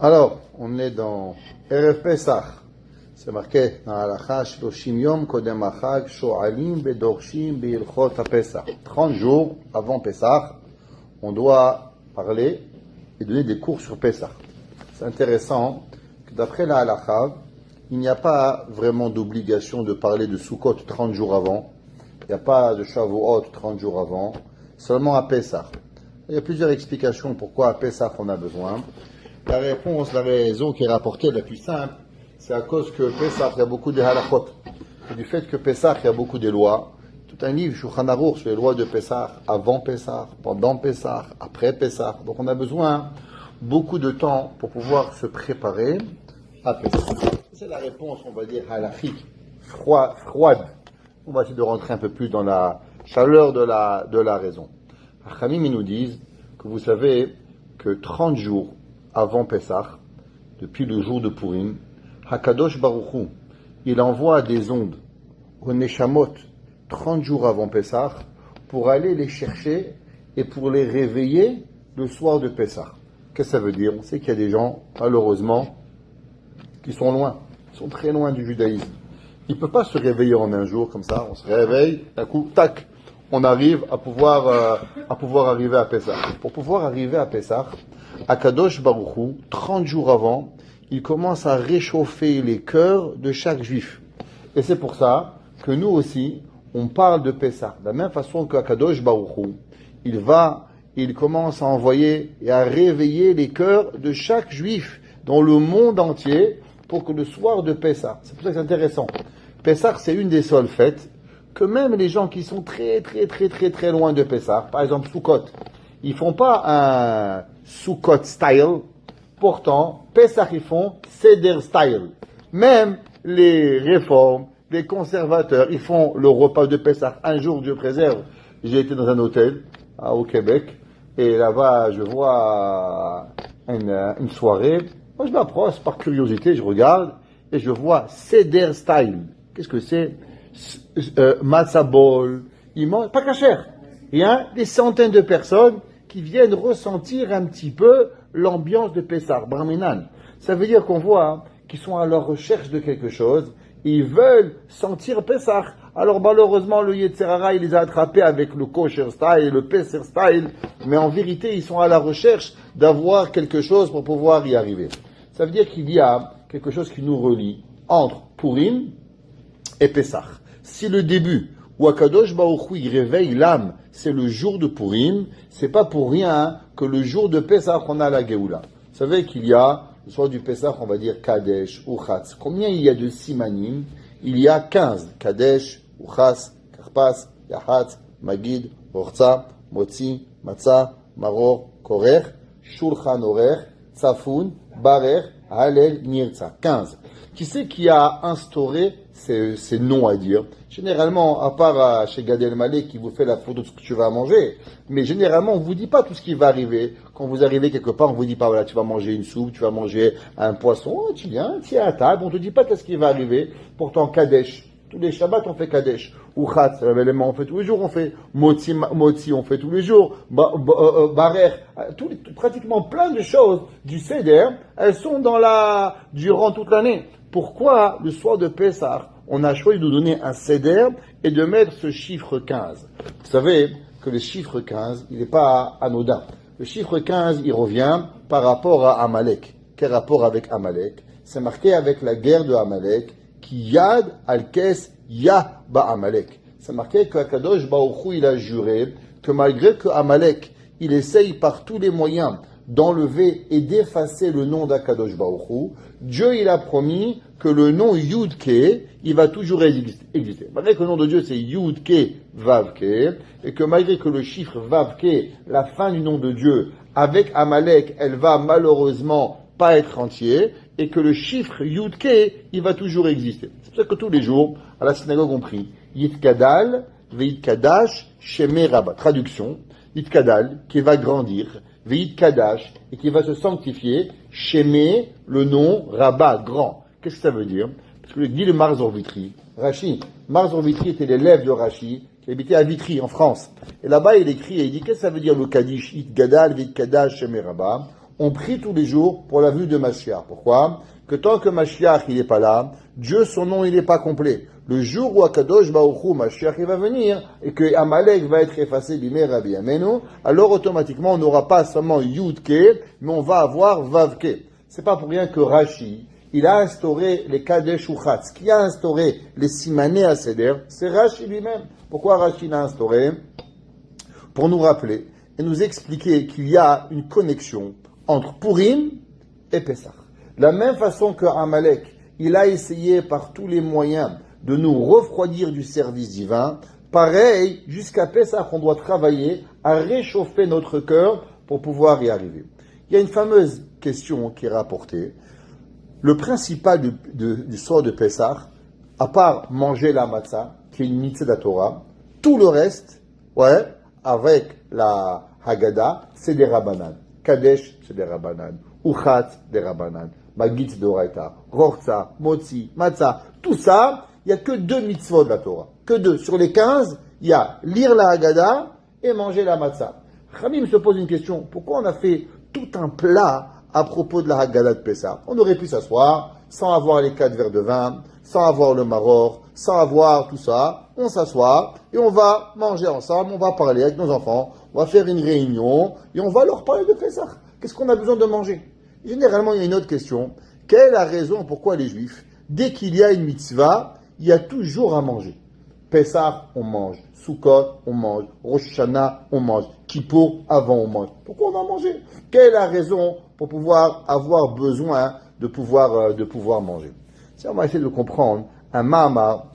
Alors, on est dans Erev Pesach. C'est marqué dans Halacha, Shloshim Yom Kodem Achag, Sho'alim Bedorshim Be'ilchot HaPesach. 30 jours avant Pesach, on doit parler et donner des cours sur Pesach. C'est intéressant que d'après la Halacha, il n'y a pas vraiment d'obligation de parler de Sukkot 30 jours avant. Il n'y a pas de Shavuot 30 jours avant, seulement à Pesach. Il y a plusieurs explications pourquoi à Pesach on a besoin. La réponse, la raison qui est rapportée la plus simple, c'est à cause que Pesach, il y a beaucoup de halachot. Et du fait que Pesach, il y a beaucoup de lois. Tout un livre, Shulchan Aruch, sur les lois de Pesach, avant Pesach, pendant Pesach, après Pesach. Donc on a besoin beaucoup de temps pour pouvoir se préparer à Pesach. C'est la réponse, on va dire, halachique, froide. On va essayer de rentrer un peu plus dans la chaleur de la raison. Achamim, ils nous disent que vous savez que 30 jours avant Pesach, depuis le jour de Purim, Hakadosh Baruch Hu, il envoie des ondes au Neshamot 30 jours avant Pesach pour aller les chercher et pour les réveiller le soir de Pesach. Qu'est-ce que ça veut dire? On sait qu'il y a des gens, malheureusement, qui sont loin, qui sont très loin du judaïsme. Il ne peut pas se réveiller en un jour comme ça, on se réveille, d'un coup, tac, on arrive à pouvoir arriver à Pesach. Pour pouvoir arriver à Pesach, Akadosh Baruch Hu, 30 jours avant, il commence à réchauffer les cœurs de chaque juif. Et c'est pour ça que nous aussi, on parle de Pesach. De la même façon que Akadosh Baruch Hu, il commence à envoyer et à réveiller les cœurs de chaque juif dans le monde entier pour que le soir de Pesach, c'est pour ça que c'est intéressant. Pesach, c'est une des seules fêtes que même les gens qui sont très loin de Pesach, par exemple Sukkot, ils font pas un Sukkot style, pourtant, Pesach ils font Seder style. Même les réformes, les conservateurs, ils font le repas de Pesach. Un jour, Dieu préserve, j'ai été dans un hôtel au Québec, et là-bas, je vois une soirée. Moi, je m'approche par curiosité, je regarde, et je vois Seder style. Qu'est-ce que c'est? Matzah bol, ils mangent, pas cachère. Il y a des centaines de personnes qui viennent ressentir un petit peu l'ambiance de Pessah, Barminan. Ça veut dire qu'on voit qu'ils sont à leur recherche de quelque chose, et ils veulent sentir Pessah. Alors malheureusement, le Yetzer Hara, il les a attrapés avec le kosher style, le Pesach style, mais en vérité, ils sont à la recherche d'avoir quelque chose pour pouvoir y arriver. Ça veut dire qu'il y a quelque chose qui nous relie entre Purim et Pesach. Si le début, où Akadosh Baruch Hu, il réveille l'âme, c'est le jour de Purim, c'est pas pour rien que le jour de Pesach, on a la Géoula. Vous savez qu'il y a, le soir du Pesach, on va dire Kadesh, Uchatz. Combien il y a de simanim? Il y a 15. Kadesh, Uchas, Karpas, Yahatz, Magid, Orza, Motzi, Matzah, Maror, Korer, Shulchan Orer, Tzafun, Barer, Halel, Nirza. 15. Qui c'est qui a instauré ces noms à dire? Généralement, à part chez Gad Elmaleh qui vous fait la photo de ce que tu vas manger, mais généralement, on vous dit pas tout ce qui va arriver. Quand vous arrivez quelque part, on vous dit pas, voilà, tu vas manger une soupe, tu vas manger un poisson, tu viens à table, on te dit pas qu'est-ce qui va arriver. Pourtant, Kadesh, tous les Shabbats, on fait Kadesh. Uchat, l'élément, on fait tous les jours, on fait Motzi, on fait tous les jours. Barer, pratiquement plein de choses du Seder, elles sont durant toute l'année. Pourquoi, le soir de Pessah, on a choisi de donner un Seder et de mettre ce chiffre 15? Vous savez que le chiffre 15, il n'est pas anodin. Le chiffre 15, il revient par rapport à Amalek. Quel rapport avec Amalek? C'est marqué avec la guerre de Amalek, qui Yad al-Kes Ya ba Amalek. C'est marqué que Akadosh Baruch Hu, il a juré que malgré que Amalek, il essaye par tous les moyens d'enlever et d'effacer le nom d'Akadosh Baruch Hu, Dieu, il a promis que le nom Yud-Ke, il va toujours exister. Malgré que le nom de Dieu, c'est Yud-Ke, Vav-Ke, et que malgré que le chiffre Vav-Ke, la fin du nom de Dieu, avec Amalek, elle va malheureusement pas être entier, et que le chiffre Yud-Ke, il va toujours exister. C'est pour ça que tous les jours, à la synagogue, on prie Yitkadal, Veitkadash, Shemé Rabba. Traduction, Yitkadal, qui va grandir, Veitkadash, et qui va se sanctifier, Shemé, le nom, Rabba, grand. Qu'est-ce que ça veut dire? Parce que dit le Marzor Vitry, Rashi, Marzor Vitry était l'élève de Rashi, qui habitait à Vitry, en France. Et là-bas, il écrit, et il dit, qu'est-ce que ça veut dire le Kaddish, Yitkadal, Veitkadash, Shemé Rabba? on prie tous les jours pour la venue de Mashiach. Pourquoi? Que tant que Mashiach il n'est pas là, Dieu, son nom, il n'est pas complet. Le jour où Akadosh Baruch Hu, Mashiach, il va venir, et que Amalek va être effacé bimé Rabbi Amenu, alors automatiquement, on n'aura pas seulement Yud-Ke, mais on va avoir Vav-Ke. C'est pas pour rien que Rashi, il a instauré les Kadesh Uchatz. Qui a instauré les Simané à Seder? C'est Rashi lui-même. Pourquoi Rashi l'a instauré? Pour nous rappeler et nous expliquer qu'il y a une connexion entre Purim et Pessah. De la même façon que Amalek, il a essayé par tous les moyens de nous refroidir du service divin, pareil, jusqu'à Pessah, on doit travailler à réchauffer notre cœur pour pouvoir y arriver. Il y a une fameuse question qui est rapportée. Le principal du soir de Pessah, à part manger la matzah, qui est une mitzvah de la Torah, tout le reste, avec la Haggadah, c'est des Rabbanan. Kadesh, c'est des Rabbanan. Uchat, des Rabbanan. Magid d'Oraita, Rorza, Motzi, Matzah. Tout ça, il n'y a que 2 mitzvot de la Torah. Que 2. Sur les 15, il y a lire la Haggadah et manger la Matzah. Khamim se pose une question. Pourquoi on a fait tout un plat à propos de la Haggadah de Pessah? On aurait pu s'asseoir sans avoir les 4 verres de vin, sans avoir le maror, sans avoir tout ça. On s'assoit et on va manger ensemble, on va parler avec nos enfants, on va faire une réunion et on va leur parler de Pessah. Qu'est-ce qu'on a besoin de manger? Généralement, il y a une autre question. Quelle est la raison pourquoi les Juifs, dès qu'il y a une mitzvah, il y a toujours à manger? Pessah, on mange. Sukkot, on mange. Rosh Hashanah, on mange. Kippour, avant, on mange. Pourquoi on va manger? Quelle est la raison pour pouvoir avoir besoin de pouvoir manger? Si on va essayer de le comprendre, un Mahamar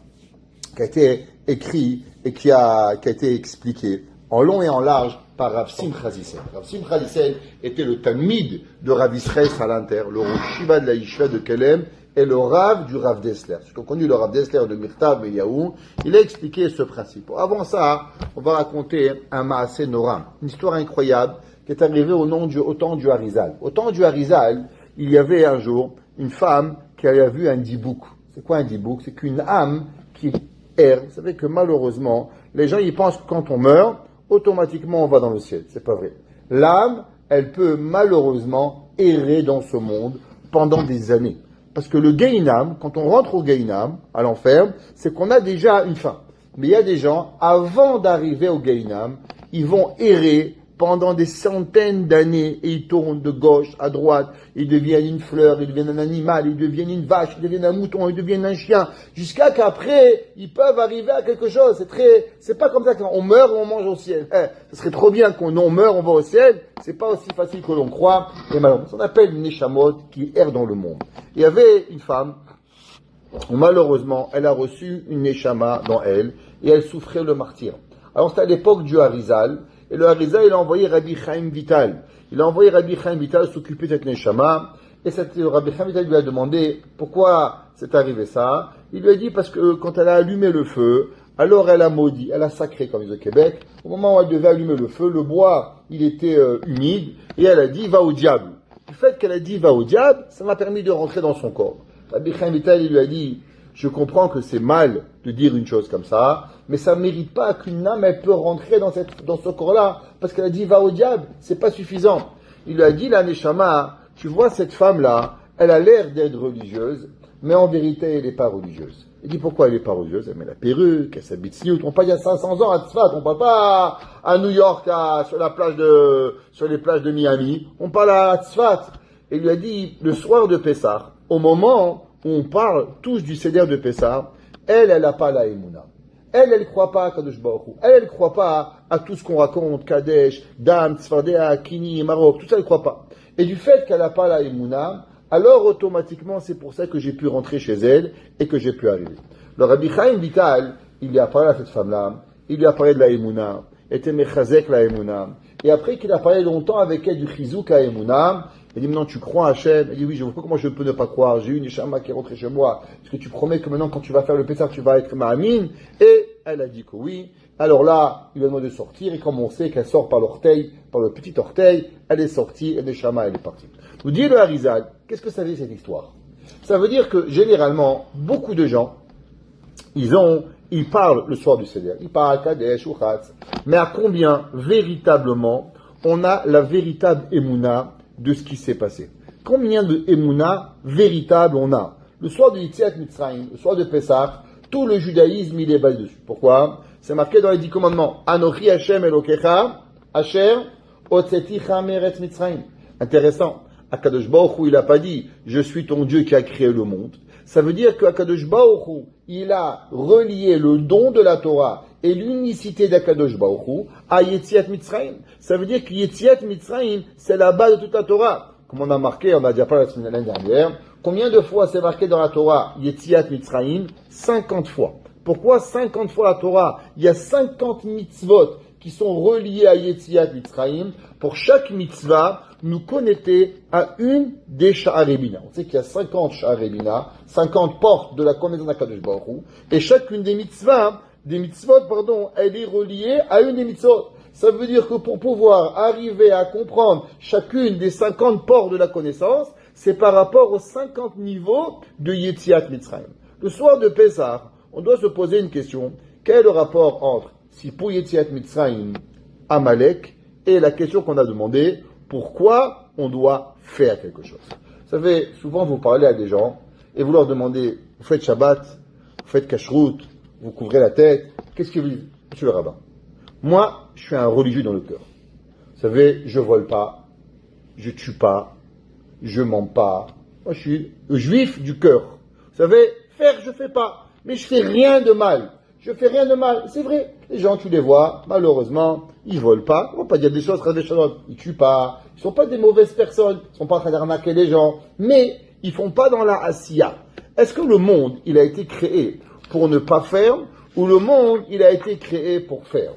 qui a été écrit et qui a été expliqué en long et en large par Rav Simcha Zissel. Rav Simcha Zissel était le Talmid de Rav Israël Salanter, le Rosh Shiva de la Yeshiva de Kelem, et le Rav du Rav Dessler. Ceux qui ont connu le Rav Dessler de Mirtav et Yaou, il a expliqué ce principe. Avant ça, on va raconter un Maaseh Noram, une histoire incroyable qui est arrivée au temps du Harizal. Au temps du Harizal, il y avait un jour une femme qui avait vu un dibouk. C'est quoi un dibouk? C'est qu'une âme qui erre. Vous savez que malheureusement, les gens ils pensent que quand on meurt, automatiquement on va dans le ciel. C'est pas vrai. L'âme, elle peut malheureusement errer dans ce monde pendant des années. Parce que le Gehinam, quand on rentre au Gehinam, à l'enfer, c'est qu'on a déjà une fin. Mais il y a des gens, avant d'arriver au Gehinam, ils vont errer pendant des centaines d'années et ils tournent de gauche à droite, ils deviennent une fleur, ils deviennent un animal, ils deviennent une vache, ils deviennent un mouton, ils deviennent un chien, jusqu'à qu'après, ils peuvent arriver à quelque chose. C'est pas comme ça qu'on meurt et on mange au ciel. Ce serait trop bien qu'on meurt, on va au ciel. C'est pas aussi facile que l'on croit. Et malheureusement, on appelle une Neshamot qui erre dans le monde. Il y avait une femme, où malheureusement, elle a reçu une Neshama dans elle, et elle souffrait le martyre. Alors c'était à l'époque du Harizal, et le Harizal, il a envoyé Rabbi Chaim Vital. Il a envoyé Rabbi Chaim Vital s'occuper de cette Neshama, et Rabbi Chaim Vital lui a demandé pourquoi c'est arrivé ça. Il lui a dit parce que quand elle a allumé le feu, alors elle a maudit, elle a sacré, comme ils disent au Québec. Au moment où elle devait allumer le feu, le bois, il était humide, et elle a dit va au diable. Le fait qu'elle a dit va au diable, ça m'a permis de rentrer dans son corps. Rabbi Chaim Vital, il lui a dit je comprends que c'est mal de dire une chose comme ça, mais ça ne mérite pas qu'une âme, elle peut rentrer dans ce corps-là, parce qu'elle a dit va au diable, c'est pas suffisant. Il lui a dit, la Neshama, tu vois cette femme-là, elle a l'air d'être religieuse, mais en vérité, elle n'est pas religieuse. Il dit, pourquoi elle n'est pas religieuse? Elle met la perruque, elle s'habite sniout. On parle il y a 500 ans à Tzfat, on parle pas à New York, sur les plages de Miami, on parle à Tzfat. Et il lui a dit, le soir de Pessah, au moment où on parle tous du Seder de Pessah, elle n'a pas la Emouna. Elle croit pas à Kadosh Baruch Hu. Elle croit pas à tout ce qu'on raconte, Kadesh, Dam, Tzfardea, Kini, Maroc, tout ça, elle croit pas. Et du fait qu'elle n'a pas la Emouna, alors automatiquement, c'est pour ça que j'ai pu rentrer chez elle et que j'ai pu arriver. Le Rabbi Chaim Vital, il lui a parlé à cette femme-là, il lui a parlé de la Emouna, était Mechazek la Emouna. Et après qu'il a parlé longtemps avec elle du Chizouk la Emouna, il dit, maintenant tu crois à Hachem? Il dit, oui, je vois pas comment je peux ne pas croire. J'ai eu une Neshama qui est rentrée chez moi. Est-ce que tu promets que maintenant, quand tu vas faire le Pessah, tu vas être ma amine? Et elle a dit que oui. Alors là, il lui a demandé de sortir. Et comme on sait qu'elle sort par l'orteil, par le petit orteil, elle est sortie et Neshama, elle est partie. Nous dit le Harizal, qu'est-ce que ça veut dire cette histoire? Ça veut dire que, généralement, beaucoup de gens, ils parlent le soir du Seder. Ils parlent à Kadesh ou Chatz. Mais à combien, véritablement, on a la véritable Emouna de ce qui s'est passé. Combien de Emouna véritables on a? Le soir de Yetziat Mitzrayim, le soir de Pessah, tout le judaïsme, il est basé dessus. Pourquoi? C'est marqué dans les 10 commandements. Anochi Hashem Elokecha, Asher, Otzeticha Meretz Mitzrayim. Intéressant. Akadosh Baruch Hu, il n'a pas dit « Je suis ton Dieu qui a créé le monde ». Ça veut dire qu'Akadosh Baruch Hu, il a relié le don de la Torah et l'unicité d'Akadosh Baruch Hu à Yetziat Mitzrayim. Ça veut dire que Yetziat Mitzrayim, c'est la base de toute la Torah. Comme on a marqué, on a déjà parlé l'année dernière, combien de fois c'est marqué dans la Torah Yetziat Mitzrayim? 50 fois. Pourquoi 50 fois la Torah? Il y a 50 mitzvot qui sont reliés à Yetziat Mitzrayim. Pour chaque mitzvah, nous connecter à une des Sha'arei. On sait qu'il y a 50 Sha'arei, 50 portes de la connaissance d'Akadosh Baruch Hu, et chacune des mitzvot, elle est reliée à une des mitzvot. Ça veut dire que pour pouvoir arriver à comprendre chacune des 50 portes de la connaissance, c'est par rapport aux 50 niveaux de Yetziat Mitzrayim. Le soir de Pessah, on doit se poser une question. Quel est le rapport entre Sipur Yetziat Mitzrayim, Amalek, et la question qu'on a demandé, pourquoi on doit faire quelque chose? Vous savez, souvent vous parlez à des gens, et vous leur demandez, vous faites Shabbat, vous faites Kashrut, vous couvrez la tête, qu'est-ce que vous dites? Monsieur le rabbin, moi, je suis un religieux dans le cœur. Vous savez, je vole pas, je tue pas, je mens pas. Moi, je suis juif du cœur. Vous savez, faire, je fais pas. Mais je fais rien de mal. Je fais rien de mal. C'est vrai. Les gens, tu les vois, malheureusement, ils volent pas. On va pas dire des choses, ils tuent pas. Ils sont pas des mauvaises personnes. Ils sont pas en train d'arnaquer les gens. Mais, ils font pas dans la asiya. Est-ce que le monde, il a été créé pour ne pas faire, ou le monde, il a été créé pour faire?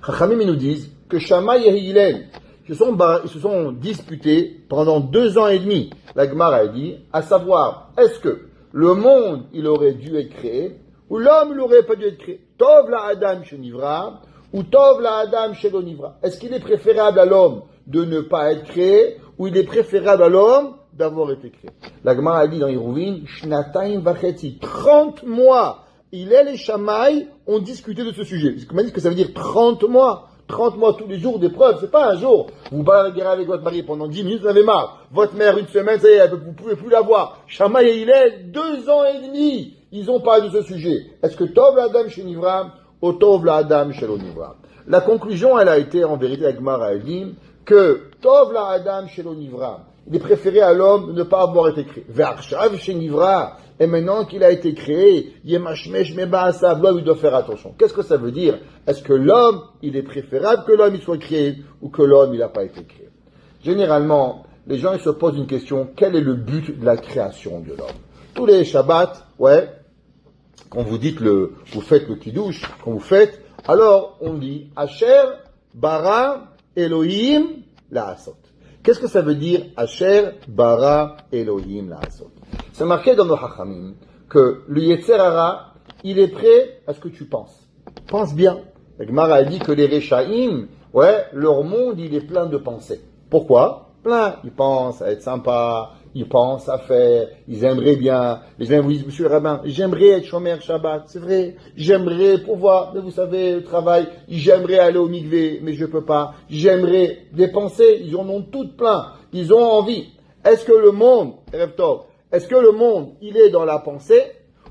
Chachamim, ils nous disent que Shammai et Hillel, ils se sont disputés pendant 2 ans et demi. La Gemara a dit, à savoir, est-ce que le monde, il aurait dû être créé, ou l'homme, il n'aurait pas dû être créé? Tov la Adam chez Nivra, ou Tov la Adam chez l'Onivra. Est-ce qu'il est préférable à l'homme de ne pas être créé, ou il est préférable à l'homme d'avoir été créé? La Gemara a dit dans Hiruvin, Shnataim vachetzi, 30 mois. Hillel et Shammai ont discuté de ce sujet. Vous m'avez dit que ça veut dire 30 mois. 30 mois tous les jours d'épreuve, c'est pas un jour. Vous bagarrez avec votre mari pendant 10 minutes, vous avez marre. Votre mère, une semaine, ça y est, vous pouvez plus la voir. Shammai et Hillel, 2 ans et demi, ils ont parlé de ce sujet. Est-ce que Tov la Adam chez Nivra, ou Tov la Adam chez l'Onivra? La conclusion, elle a été, en vérité, avec Gemara a dit que Tov la Adam chez l'Onivra, il est préféré à l'homme de ne pas avoir été créé. Ve'arshav chez Nivra, et maintenant qu'il a été créé, Yemashmesh Meba Asav, l'homme, il doit faire attention. Qu'est-ce que ça veut dire? Est-ce que l'homme, il est préférable que l'homme, il soit créé, ou que l'homme, il n'a pas été créé? Généralement, les gens, ils se posent une question, quel est le but de la création de l'homme? Tous les Shabbats, quand vous dites vous faites le kiddush, quand vous faites, alors on dit, Asher, Bara, Elohim, La'asot. Qu'est-ce que ça veut dire, Asher, Bara, Elohim, La'asot? C'est marqué dans nos Hachamim que le Yetzer Hara, il est prêt à ce que tu penses. Pense bien. La Gemara a dit que les Rechaïm, leur monde, il est plein de pensées. Pourquoi? Plein. Ils pensent à être sympa, ils pensent à faire, ils aimeraient bien. Les gens vous disent, monsieur le rabbin, j'aimerais être Shomer Shabbat, c'est vrai. J'aimerais pouvoir, mais vous savez, le travail, j'aimerais aller au mikvé, mais je peux pas. J'aimerais des pensées, ils en ont toutes plein. Ils ont envie. Est-ce que le monde, est-ce que le monde, il est dans la pensée,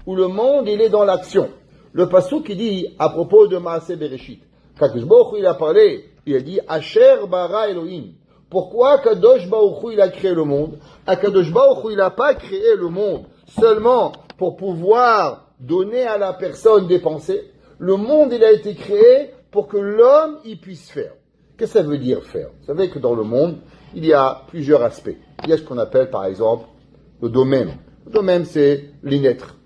ou le monde, il est dans l'action? Le pasuk qui dit, à propos de Maaseh Bereshit, Kadosh Baruch Hu, il a parlé, il a dit, Asher bara Elohim. Pourquoi Kadosh Baruch Hu, il a créé le monde? Kadosh Baruch Hu, il n'a pas créé le monde seulement pour pouvoir donner à la personne des pensées. Le monde, il a été créé pour que l'homme, il puisse faire. Qu'est-ce que ça veut dire faire? Vous savez que dans le monde, il y a plusieurs aspects. Il y a ce qu'on appelle, par exemple, le domaine. Le domaine, c'est l'inêtre.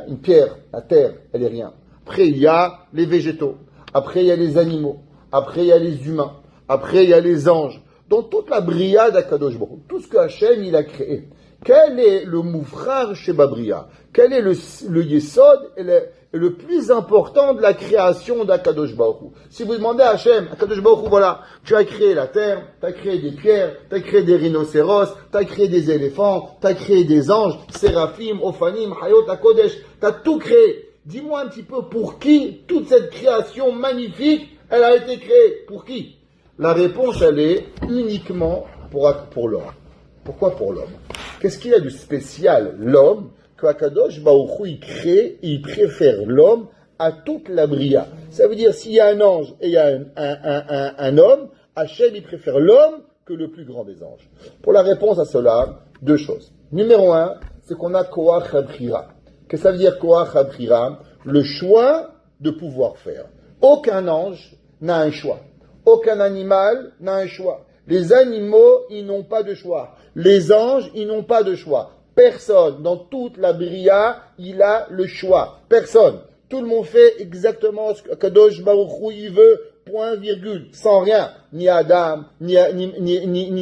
Une pierre, la terre, elle est rien. Après, il y a les végétaux. Après, il y a les animaux. Après, il y a les humains. Après, il y a les anges. Dans toute la bria d'Akadosh Baruch Hu, tout ce que Hachem, il a créé. Quel est le moufrar chez Babria? Quel est le yesod et le plus important de la création d'Akadosh Baruch Hu? Si vous demandez à Hachem, Akadosh Baruch Hu, voilà, tu as créé la terre, tu as créé des pierres, tu as créé des rhinocéros, tu as créé des éléphants, tu as créé des anges, séraphim, ophanim, hayot, akodesh, tu as tout créé. Dis-moi un petit peu pour qui toute cette création magnifique, elle a été créée. Pour qui? La réponse, elle est uniquement pour l'homme. Pourquoi pour l'homme? Qu'est-ce qu'il y a de spécial, l'homme, que Akadosh Baruch Hu, il crée, il préfère l'homme à toute la bria? Ça veut dire, s'il y a un ange et il y a un homme, Hachem, il préfère l'homme que le plus grand des anges. Pour la réponse à cela, deux choses. Numéro un, c'est qu'on a Koach HaBchira. Qu'est-ce que ça veut dire Koach HaBchira? Le choix de pouvoir faire. Aucun ange n'a un choix. Aucun animal n'a un choix. Les animaux, ils n'ont pas de choix. Les anges, ils n'ont pas de choix. Personne, dans toute la bria, il a le choix. Personne. Tout le monde fait exactement ce que Kadosh Baruch Hu, il veut, point, virgule, sans rien. Ni Adam, ni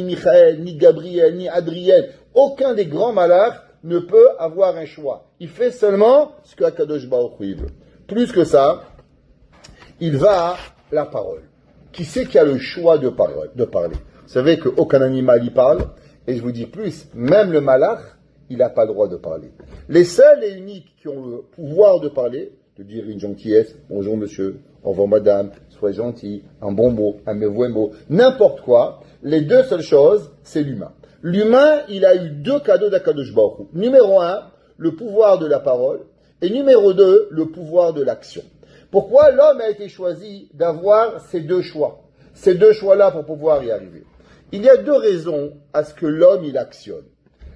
Michael, ni Gabriel, ni Adriel. Aucun des grands malachs ne peut avoir un choix. Il fait seulement ce que Kadosh Baruch Hu veut. Plus que ça, il va à la parole. Qui c'est qui a le choix de parler? Vous savez qu'aucun animal y parle, et je vous dis plus, même le malach, il n'a pas le droit de parler. Les seuls et uniques qui ont le pouvoir de parler, de dire une gentillesse, bonjour monsieur, au revoir madame, soyez gentil, un bon mot, un mauvais mot, n'importe quoi, les deux seules choses, c'est l'humain. L'humain, il a eu deux cadeaux d'Akadosh Baruch Hu. Numéro un, le pouvoir de la parole, et numéro deux, le pouvoir de l'action. Pourquoi l'homme a été choisi d'avoir ces deux choix? Ces deux choix-là pour pouvoir y arriver. Il y a deux raisons à ce que l'homme, il actionne.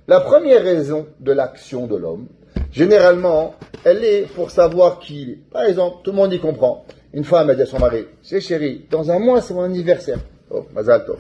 La première raison de l'action de l'homme, généralement, elle est pour savoir qui il est. Par exemple, tout le monde y comprend. Une femme a dit à son mari, « Tu sais chérie, dans un mois, c'est mon anniversaire. » Oh, Mazal Tov.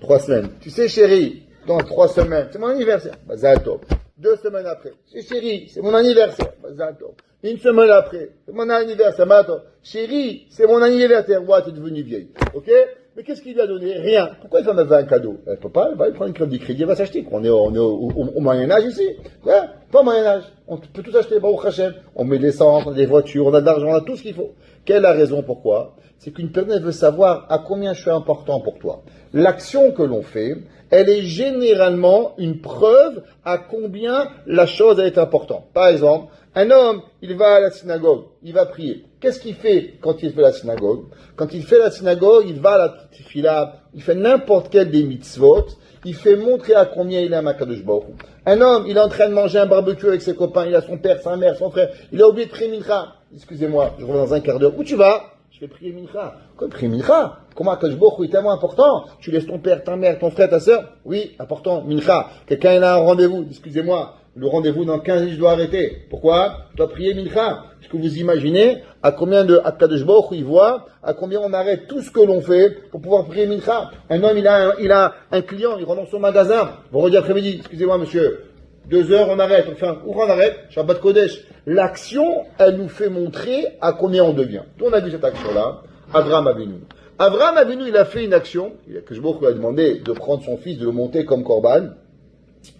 3 semaines. « Tu sais chérie, dans 3 semaines, c'est mon anniversaire. » Mazal Tov. 2 semaines après, « Tu sais chérie, c'est mon anniversaire. » Mazal Tov. Une semaine après, c'est mon anniversaire. Mazal Chérie, c'est mon anniversaire. Ouais, t'es devenue vieille. Ok? Mais qu'est-ce qu'il lui a donné? Rien. Pourquoi il femme avait un cadeau? Elle peut pas, elle va prendre une carte de crédit, elle va s'acheter. On est au Moyen-Âge ici. Ouais, pas au Moyen-Âge. On peut tout acheter, Baruch Hashem. On met de l'essence, on a des voitures, on a de l'argent, on a tout ce qu'il faut. Quelle est la raison pourquoi? C'est qu'une personne veut savoir à combien je suis important pour toi. L'action que l'on fait, elle est généralement une preuve à combien la chose est importante. Par exemple, un homme, il va à la synagogue, il va prier. Qu'est-ce qu'il fait quand il fait la synagogue? Quand il fait la synagogue, il va à la tefila, il fait n'importe quel des mitzvot, il fait montrer à combien il aime Akadosh Baruch Hu. Un homme, il est en train de manger un barbecue avec ses copains, il a son père, sa mère, son frère, il a oublié de prier mincha. Excusez-moi, je reviens dans un quart d'heure. Où tu vas? Je vais prier mincha. Quoi, prier mincha? Comment Akadosh Baruch Hu est tellement important? Tu laisses ton père, ta mère, ton frère, ta sœur? Oui, important, mincha. Quelqu'un il a un rendez-vous, excusez-moi. Le rendez-vous dans 15 jours, je dois arrêter. Pourquoi? Je dois prier mincha. Est-ce que vous imaginez à combien de Akadosh Baruch Hu il voit, à combien on arrête tout ce que l'on fait pour pouvoir prier mincha? Un homme, il a un client, il rentre dans son magasin. Vendredi après-midi, excusez-moi monsieur, 2 heures, on arrête. Enfin, où on arrête? Shabbat Kodesh. L'action, elle nous fait montrer à combien on devient. On a vu cette action-là. Avraham Avinu. Avraham Avinu, il a fait une action. Akadosh Baruch Hu a demandé de prendre son fils, de le monter comme Korban.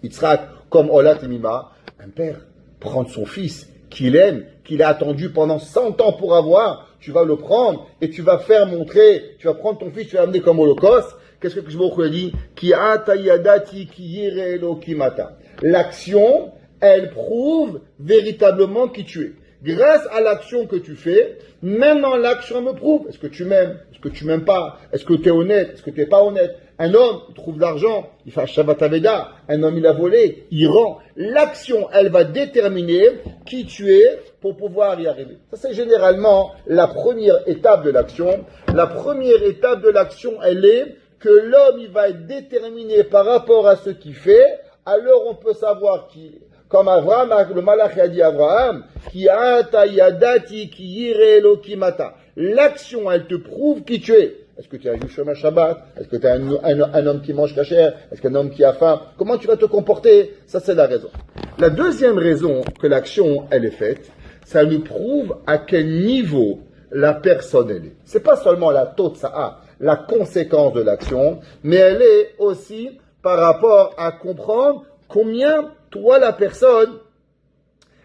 Yitzhak, comme Olat et Mima, un père, prendre son fils, qu'il aime, qu'il a attendu pendant 100 ans pour avoir, tu vas le prendre, et tu vas faire montrer, tu vas prendre ton fils, tu vas l'amener comme holocauste. Qu'est-ce que Baruch Hu a dit? Ki ata yadati ki yire Elokimata. L'action, elle prouve véritablement qui tu es. Grâce à l'action que tu fais, maintenant l'action me prouve. Est-ce que tu m'aimes? Est-ce que tu m'aimes pas? Est-ce que tu es honnête? Est-ce que tu n'es pas honnête? Un homme, il trouve de l'argent, il fait un Shabbat Aveda. Un homme, il a volé, il rend. L'action, elle va déterminer qui tu es pour pouvoir y arriver. Ça, c'est généralement la première étape de l'action. La première étape de l'action, elle est que l'homme, il va être déterminé par rapport à ce qu'il fait. Alors, on peut savoir qui est. Comme Abraham, le malach a dit à Abraham, qui ata yadati ki yire Elokimata. L'action, elle te prouve qui tu es. Est-ce que tu es un juif Shoma Shabbat? Est-ce que tu es un homme qui mange kasher? Est-ce qu'un homme qui a faim? Comment tu vas te comporter? Ça, c'est la raison. La deuxième raison que l'action, elle est faite, ça nous prouve à quel niveau la personne, elle est. C'est pas seulement la totsa'a, la conséquence de l'action, mais elle est aussi par rapport à comprendre combien toi, la personne,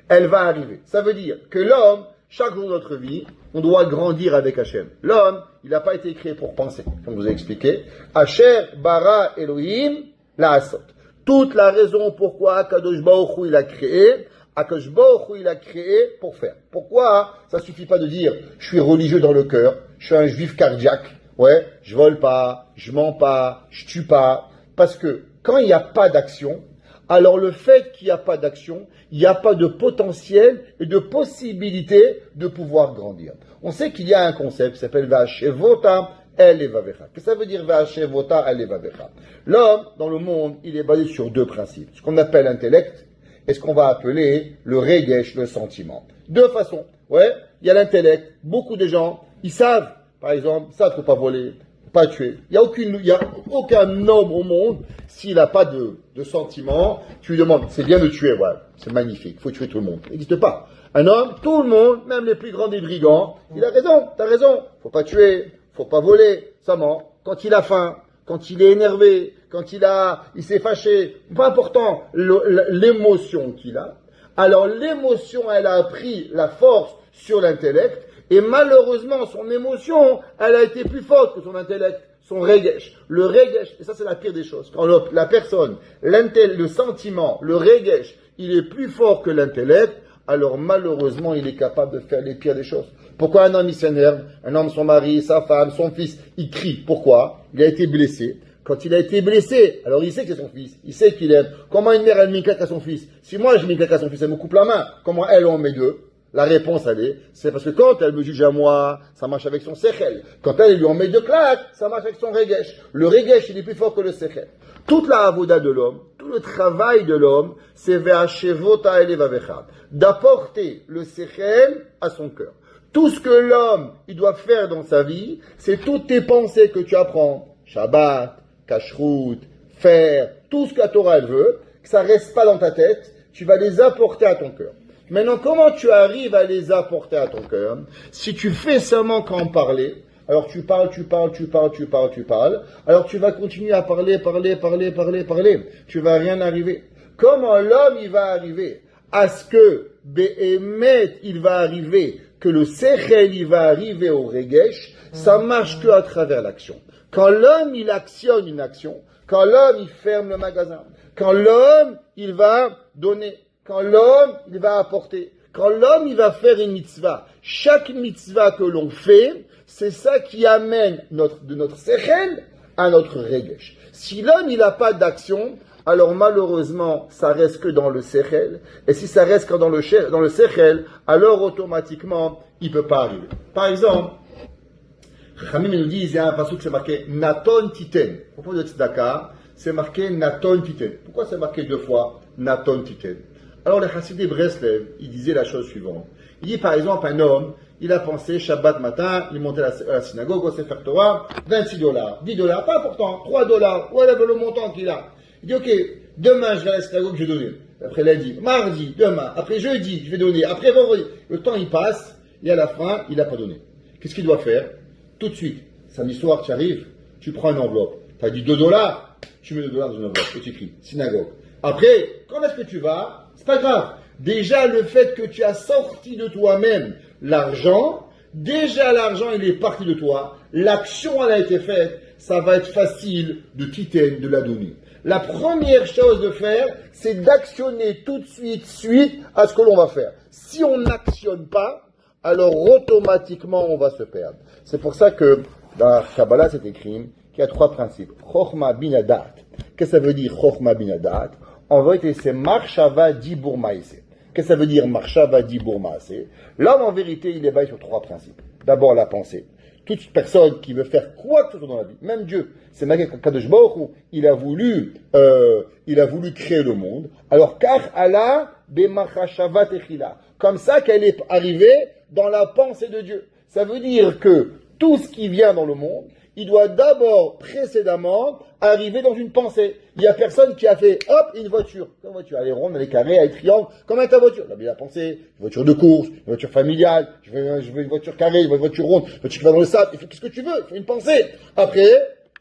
elle va arriver. Ça veut dire que l'homme, chaque jour de notre vie, on doit grandir avec Hachem. L'homme, il n'a pas été créé pour penser, comme je vous ai expliqué. Asher bara Elohim la asot. Toute la raison pourquoi Akadosh Baruch Hu il a créé, Akadosh Baruch Hu il a créé pour faire. Pourquoi? Ça suffit pas de dire, je suis religieux dans le cœur, je suis un juif cardiaque, ouais, je vole pas, je mens pas, je tue pas. Parce que quand il n'y a pas d'action, alors le fait qu'il n'y a pas d'action, il n'y a pas de potentiel et de possibilité de pouvoir grandir. On sait qu'il y a un concept qui s'appelle Va'ashevota Elevavecha. Qu'est-ce que ça veut dire Va'ashevota Elevavecha? L'homme, dans le monde, il est basé sur deux principes. Ce qu'on appelle l'intellect et ce qu'on va appeler le regesh, le sentiment. Deux façons. Ouais, il y a l'intellect. Beaucoup de gens, ils savent, par exemple, ça ne faut pas voler, pas tuer. Il n'y a aucun homme au monde, s'il n'a pas de sentiment, tu lui demandes, c'est bien de tuer, ouais, c'est magnifique, il faut tuer tout le monde. Ça n'existe pas. Un homme, tout le monde, même les plus grands des brigands, il a raison, t'as raison, faut pas tuer, faut pas voler, ça ment. Quand il a faim, quand il est énervé, quand il s'est fâché, pas important, l'émotion qu'il a. Alors l'émotion, elle a pris la force sur l'intellect, et malheureusement, son émotion, elle a été plus forte que son intellect, son regesh. Le regesh, et ça c'est la pire des choses, quand la personne, le sentiment, le regesh, il est plus fort que l'intellect, alors malheureusement, il est capable de faire les pires des choses. Pourquoi un homme, il s'énerve? Un homme, son mari, sa femme, son fils, il crie. Pourquoi? Il a été blessé. Quand il a été blessé, alors il sait que c'est son fils, il sait qu'il aime. Comment une mère, elle met une claque à son fils? Si moi, je mets une claque à son fils, elle me coupe la main. Comment elle, on met deux? La réponse, c'est parce que quand elle me juge à moi, ça marche avec son sechel. Quand elle lui en met deux claques, ça marche avec son regesh. Le regesh, il est plus fort que le sechel. Toute la avoda de l'homme, tout le travail de l'homme, c'est ve'ashevota elevavecha, d'apporter le sechel à son cœur. Tout ce que l'homme, il doit faire dans sa vie, c'est toutes tes pensées que tu apprends. Shabbat, kashrut, faire, tout ce que la Torah elle veut, que ça reste pas dans ta tête, tu vas les apporter à ton cœur. Maintenant, comment tu arrives à les apporter à ton cœur? Si tu fais seulement qu'en parler, alors tu parles, alors tu vas continuer à parler. Tu vas rien arriver. Comment l'homme, il va arriver à ce que, Be'emet, il va arriver, que le sechel, il va arriver au regesh, ça marche que à travers l'action. Quand l'homme, il actionne une action, quand l'homme, il ferme le magasin, quand l'homme, il va donner, quand l'homme, il va apporter, quand l'homme, il va faire une mitzvah, chaque mitzvah que l'on fait, c'est ça qui amène de notre sechel à notre regesh. Si l'homme, il n'a pas d'action, alors malheureusement, ça reste que dans le sechel, et si ça reste que dans le sechel, alors automatiquement, il ne peut pas arriver. Par exemple, Chachamim nous dit, il y a un passage qui c'est marqué Naton Titen. Au propos de Tzedaka, c'est marqué Naton Titen. Pourquoi c'est marqué deux fois Naton Titen? Alors les Chassidés Breslev, ils disaient la chose suivante. Il dit par exemple, un homme, il a pensé Shabbat matin, il montait à la synagogue, au Sefer Torah, $26, $10, pas important, $3, whatever le montant qu'il a. Il dit ok, demain je vais à la synagogue, je vais donner. Après lundi, mardi, demain, après jeudi, je vais donner, après vendredi. Le temps il passe, et à la fin, il n'a pas donné. Qu'est-ce qu'il doit faire? Tout de suite, samedi soir, tu arrives, tu prends une enveloppe. Tu as dit $2, tu mets $2 dans une enveloppe et tu écris synagogue. Après, quand est-ce que tu vas? C'est pas grave. Déjà, le fait que tu as sorti de toi-même l'argent, déjà l'argent, il est parti de toi. L'action, elle a été faite. Ça va être facile de quitter, de la donner. La première chose de faire, c'est d'actionner tout de suite à ce que l'on va faire. Si on n'actionne pas, alors automatiquement on va se perdre. C'est pour ça que dans la Kabbalah c'est écrit qu'il y a trois principes. Chochma binadat. Qu'est-ce que ça veut dire Chochma binadat? En vérité c'est Marshava dibur maaseh. Qu'est-ce que ça veut dire Marshava dibur maaseh? L'homme en vérité il est basé sur trois principes. D'abord la pensée. Toute personne qui veut faire quoi que ce soit dans la vie, même Dieu, c'est marqué qu'Akadosh Baruch Hu, il a voulu créer le monde. Alors car Allah bemachashava techila. Comme ça qu'elle est arrivée dans la pensée de Dieu. Ça veut dire que tout ce qui vient dans le monde, il doit d'abord, précédemment, arriver dans une pensée. Il n'y a personne qui a fait, hop, une voiture. Une voiture, elle est ronde, elle est carrée, elle est triangle. Comment est ta voiture? Il a pensé, une voiture de course, une voiture familiale, je veux une voiture carrée, une voiture ronde, une voiture qui va dans le sable. Il faut qu'est-ce que tu veux? Il faut une pensée. Après,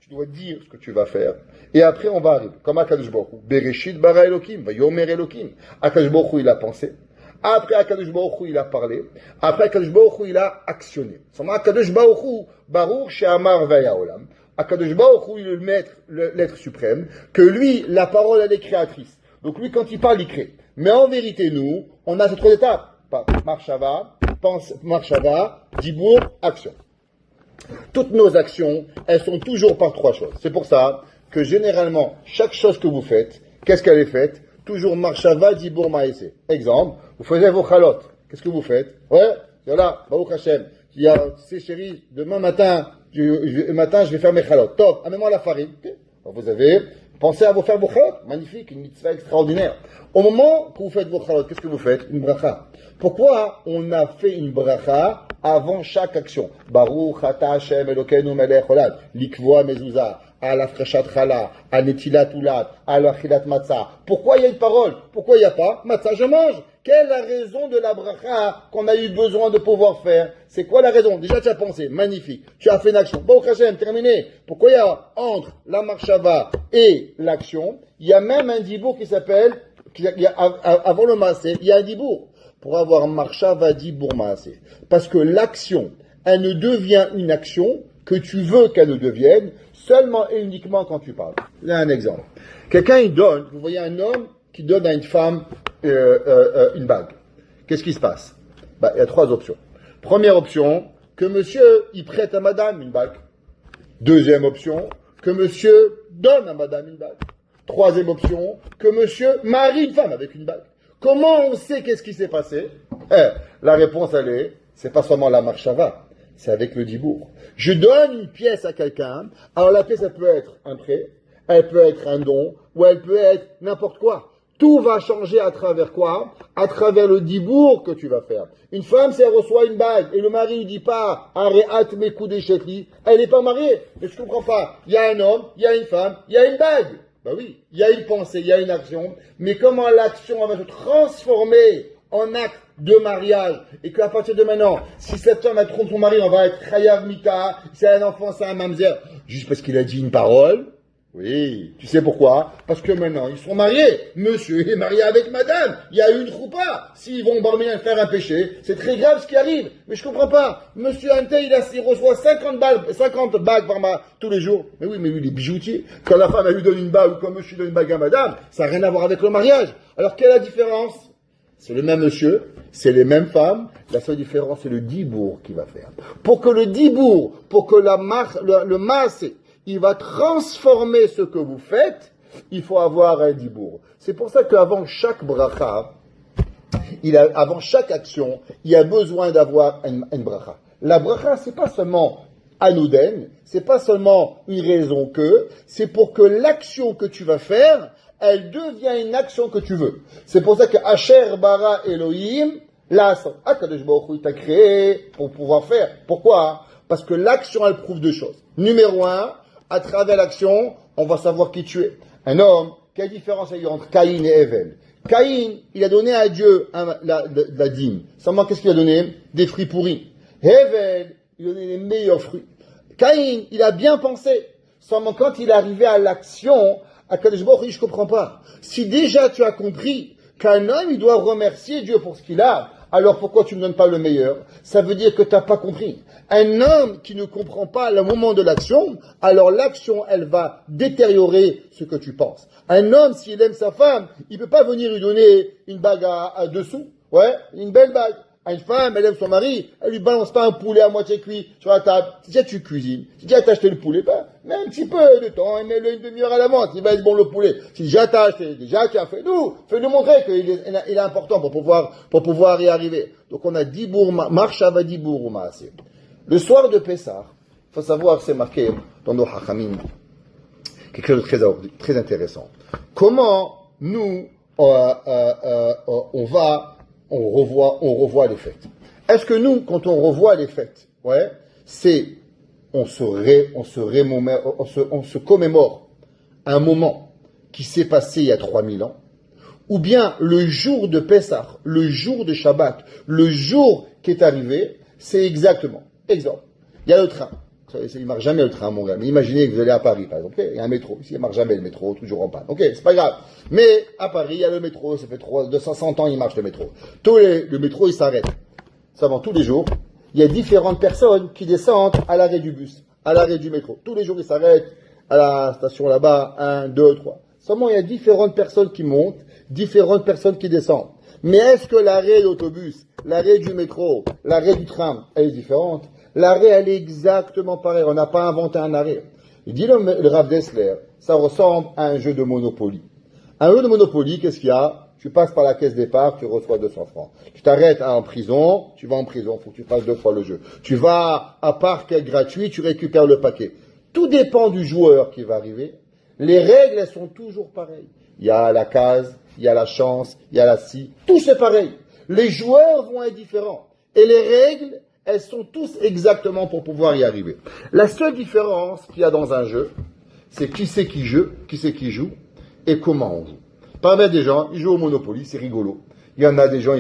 tu dois dire ce que tu vas faire. Et après, on va arriver. Comme Akadosh Baruch Hu. Bereshit bara Elokim, vayomer Elokim. Akadosh Baruch Hu, il a pensé. Après, Akadosh Baruch Hu, il a parlé. Après, Akadosh Baruch Hu, il a actionné. Akadosh Baruch Hu, Baruch She'amar Vayaolam. Akadosh Baruch Hu, il est l'être suprême, que lui, la parole, elle est créatrice. Donc lui, quand il parle, il crée. Mais en vérité, nous, on a ces trois étapes. Marshava, Dibur, action. Toutes nos actions, elles sont toujours par trois choses. C'est pour ça que généralement, chaque chose que vous faites, qu'est-ce qu'elle est faite? Toujours marshava dibur maïsé. Exemple, vous faisiez vos chalotes. Qu'est-ce que vous faites? Ouais, voilà, Baruch Hashem. Il y a, tu sais chérie, demain matin, je vais faire mes chalotes. Top, amène-moi la farine. Okay. Alors vous avez pensé à vous faire vos chalotes. Magnifique, une mitzvah extraordinaire. Au moment que vous faites vos chalotes, qu'est-ce que vous faites? Une bracha. Pourquoi on a fait une bracha avant chaque action? Baruch ata Hashem Elokeinu melech olam, likvoa mezuzah, à la freshat chala, à netilat ulat, à la chilat matzah. Pourquoi il y a une parole? Pourquoi il n'y a pas matzah, je mange? Quelle est la raison de la bracha qu'on a eu besoin de pouvoir faire? C'est quoi la raison? Déjà, tu as pensé, magnifique. Tu as fait une action. Bon, Hashem, terminé. Pourquoi il y a entre la marshava et l'action, il y a même un dibour qui s'appelle, avant le maasé, il y a un dibour. Pour avoir marshava dibour maasé. Parce que l'action, elle ne devient une action que tu veux qu'elle ne devienne seulement et uniquement quand tu parles. Là, un exemple. Quelqu'un, il donne, vous voyez un homme qui donne à une femme une bague. Qu'est-ce qui se passe? Il y a trois options. Première option, que monsieur, il prête à madame une bague. Deuxième option, que monsieur donne à madame une bague. Troisième option, que monsieur marie une femme avec une bague. Comment on sait qu'est-ce qui s'est passé? La réponse, elle est, c'est pas seulement la marshava, c'est avec le dibour. Je donne une pièce à quelqu'un, alors la pièce, elle peut être un prêt, elle peut être un don, ou elle peut être n'importe quoi. Tout va changer à travers quoi? À travers le dibour que tu vas faire. Une femme, si elle reçoit une bague, et le mari ne dit pas, Areat mekoudé chetli, elle n'est pas mariée. Mais je comprends pas. Il y a un homme, il y a une femme, il y a une bague. Oui, il y a une pensée, il y a une action. Mais comment l'action va se transformer en acte de mariage, et qu'à partir de maintenant, si cette femme elle trompe son mari, on va être chayav mita, si elle a un enfant, c'est un mamzer, juste parce qu'il a dit une parole. Oui, tu sais pourquoi? Parce que maintenant, ils sont mariés. Monsieur est marié avec madame. Il y a une choupa. S'ils vont barminer faire un péché, c'est très grave ce qui arrive. Mais je comprends pas. Monsieur Ante, il reçoit 50 bagues tous les jours. Mais oui, mais lui, il est bijoutier. Quand la femme, elle lui donne une bague, ou quand monsieur donne une bague à madame, ça n'a rien à voir avec le mariage. Alors, quelle est la différence? C'est le même monsieur, c'est les mêmes femmes. La seule différence, c'est le dibour qu'il va faire. Pour que le dibour, pour que le maasé, il va transformer ce que vous faites, il faut avoir un dibour. C'est pour ça qu'avant chaque bracha, avant chaque action, il y a besoin d'avoir une bracha. La bracha, c'est pas seulement anodine, c'est pas seulement une raison que, c'est pour que l'action que tu vas faire, elle devient une action que tu veux. C'est pour ça que Asher bara Elohim, Akadosh Baruch Hu, il t'a créé pour pouvoir faire. Pourquoi? Parce que l'action, elle prouve deux choses. Numéro un, à travers l'action, on va savoir qui tu es. Un homme, quelle différence il y a entre Caïn et Hevel? Caïn, il a donné à Dieu la dîme. Seulement, qu'est-ce qu'il a donné? Des fruits pourris. Hevel, il a donné les meilleurs fruits. Caïn, il a bien pensé. Seulement, quand il est arrivé à l'action, à Kadosh Baruch Hu, je comprends pas. Si déjà tu as compris qu'un homme, il doit remercier Dieu pour ce qu'il a, alors pourquoi tu ne donnes pas le meilleur? Ça veut dire que tu n'as pas compris. Un homme qui ne comprend pas le moment de l'action, alors l'action, elle va détériorer ce que tu penses. Un homme, s'il aime sa femme, il ne peut pas venir lui donner une bague à 2 sous. Ouais, une belle bague. À une femme, elle aime son mari, elle lui balance pas un poulet à moitié cuit sur la table. Si déjà tu cuisines, si déjà t'as acheté le poulet, mets un petit peu de temps, et mets-le une demi-heure à l'avance, il va être bon le poulet. Si déjà t'as acheté, déjà tu as fait, fais-nous montrer qu'il est important pour pouvoir y arriver. Donc on a dibour, marshava dibour ou maasé. Le soir de Pessah, il faut savoir, c'est marqué dans nos hachamim, quelque chose de très intéressant. Comment nous, on revoit les fêtes. Est-ce que nous, quand on revoit les fêtes, on se commémore un moment qui s'est passé il y a 3000 ans, ou bien le jour de Pessah, le jour de Shabbat, le jour qui est arrivé, c'est exactement. Exemple, il y a le train. Il ne marche jamais le train à Montréal. Mais imaginez que vous allez à Paris, par exemple. Il y a un métro. Ici, il ne marche jamais le métro, toujours en panne. Ok, c'est pas grave. Mais à Paris, il y a le métro. Ça fait 200 ans, il marche le métro. Le métro, il s'arrête. Seulement, tous les jours, il y a différentes personnes qui descendent à l'arrêt du bus, à l'arrêt du métro. Tous les jours, ils s'arrêtent à la station là-bas, 1, 2, 3. Seulement, il y a différentes personnes qui montent, différentes personnes qui descendent. Mais est-ce que l'arrêt d'autobus, l'arrêt du métro, l'arrêt du tram, elle est différente? L'arrêt, elle est exactement pareille. On n'a pas inventé un arrêt. Il dit le Rav Dessler, ça ressemble à un jeu de Monopoly. Un jeu de Monopoly, qu'est-ce qu'il y a? Tu passes par la caisse départ, tu reçois 200 francs. Tu t'arrêtes en prison, tu vas en prison, faut que tu fasses 2 fois le jeu. Tu vas à parc gratuit, tu récupères le paquet. Tout dépend du joueur qui va arriver. Les règles, elles sont toujours pareilles. Il y a la case, il y a la chance, il y a la scie, tout c'est pareil. Les joueurs vont être différents. Et les règles, elles sont tous exactement pour pouvoir y arriver. La seule différence qu'il y a dans un jeu, c'est qui c'est qui joue et comment on joue. Parmi des gens, ils jouent au Monopoly, c'est rigolo. Il y en a des gens,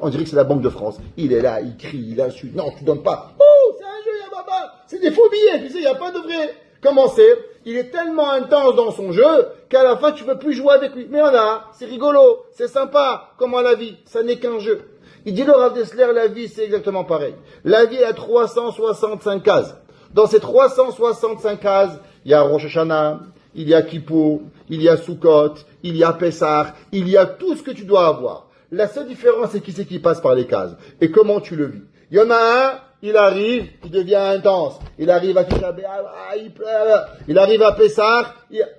on dirait que c'est la Banque de France. Il est là, il crie, il insulte. Non, tu donnes pas. Oh, c'est un jeu, Yababa. C'est des faux billets, tu sais, il n'y a pas de vrai. Comment c'est? Il est tellement intense dans son jeu qu'à la fin, tu ne peux plus jouer avec lui. Mais on a, c'est rigolo, c'est sympa. Comment la vie? Ça n'est qu'un jeu. Il dit le Rav Dessler, la vie, c'est exactement pareil. La vie a 365 cases. Dans ces 365 cases, il y a Rosh Hashanah, il y a Kippour, il y a Sukkot, il y a Pessah, il y a tout ce que tu dois avoir. La seule différence, c'est qui c'est qui passe par les cases et comment tu le vis. Il y en a un, il arrive, il devient intense. Il arrive à Tisha B'Av, il pleure. Il arrive à Pessah,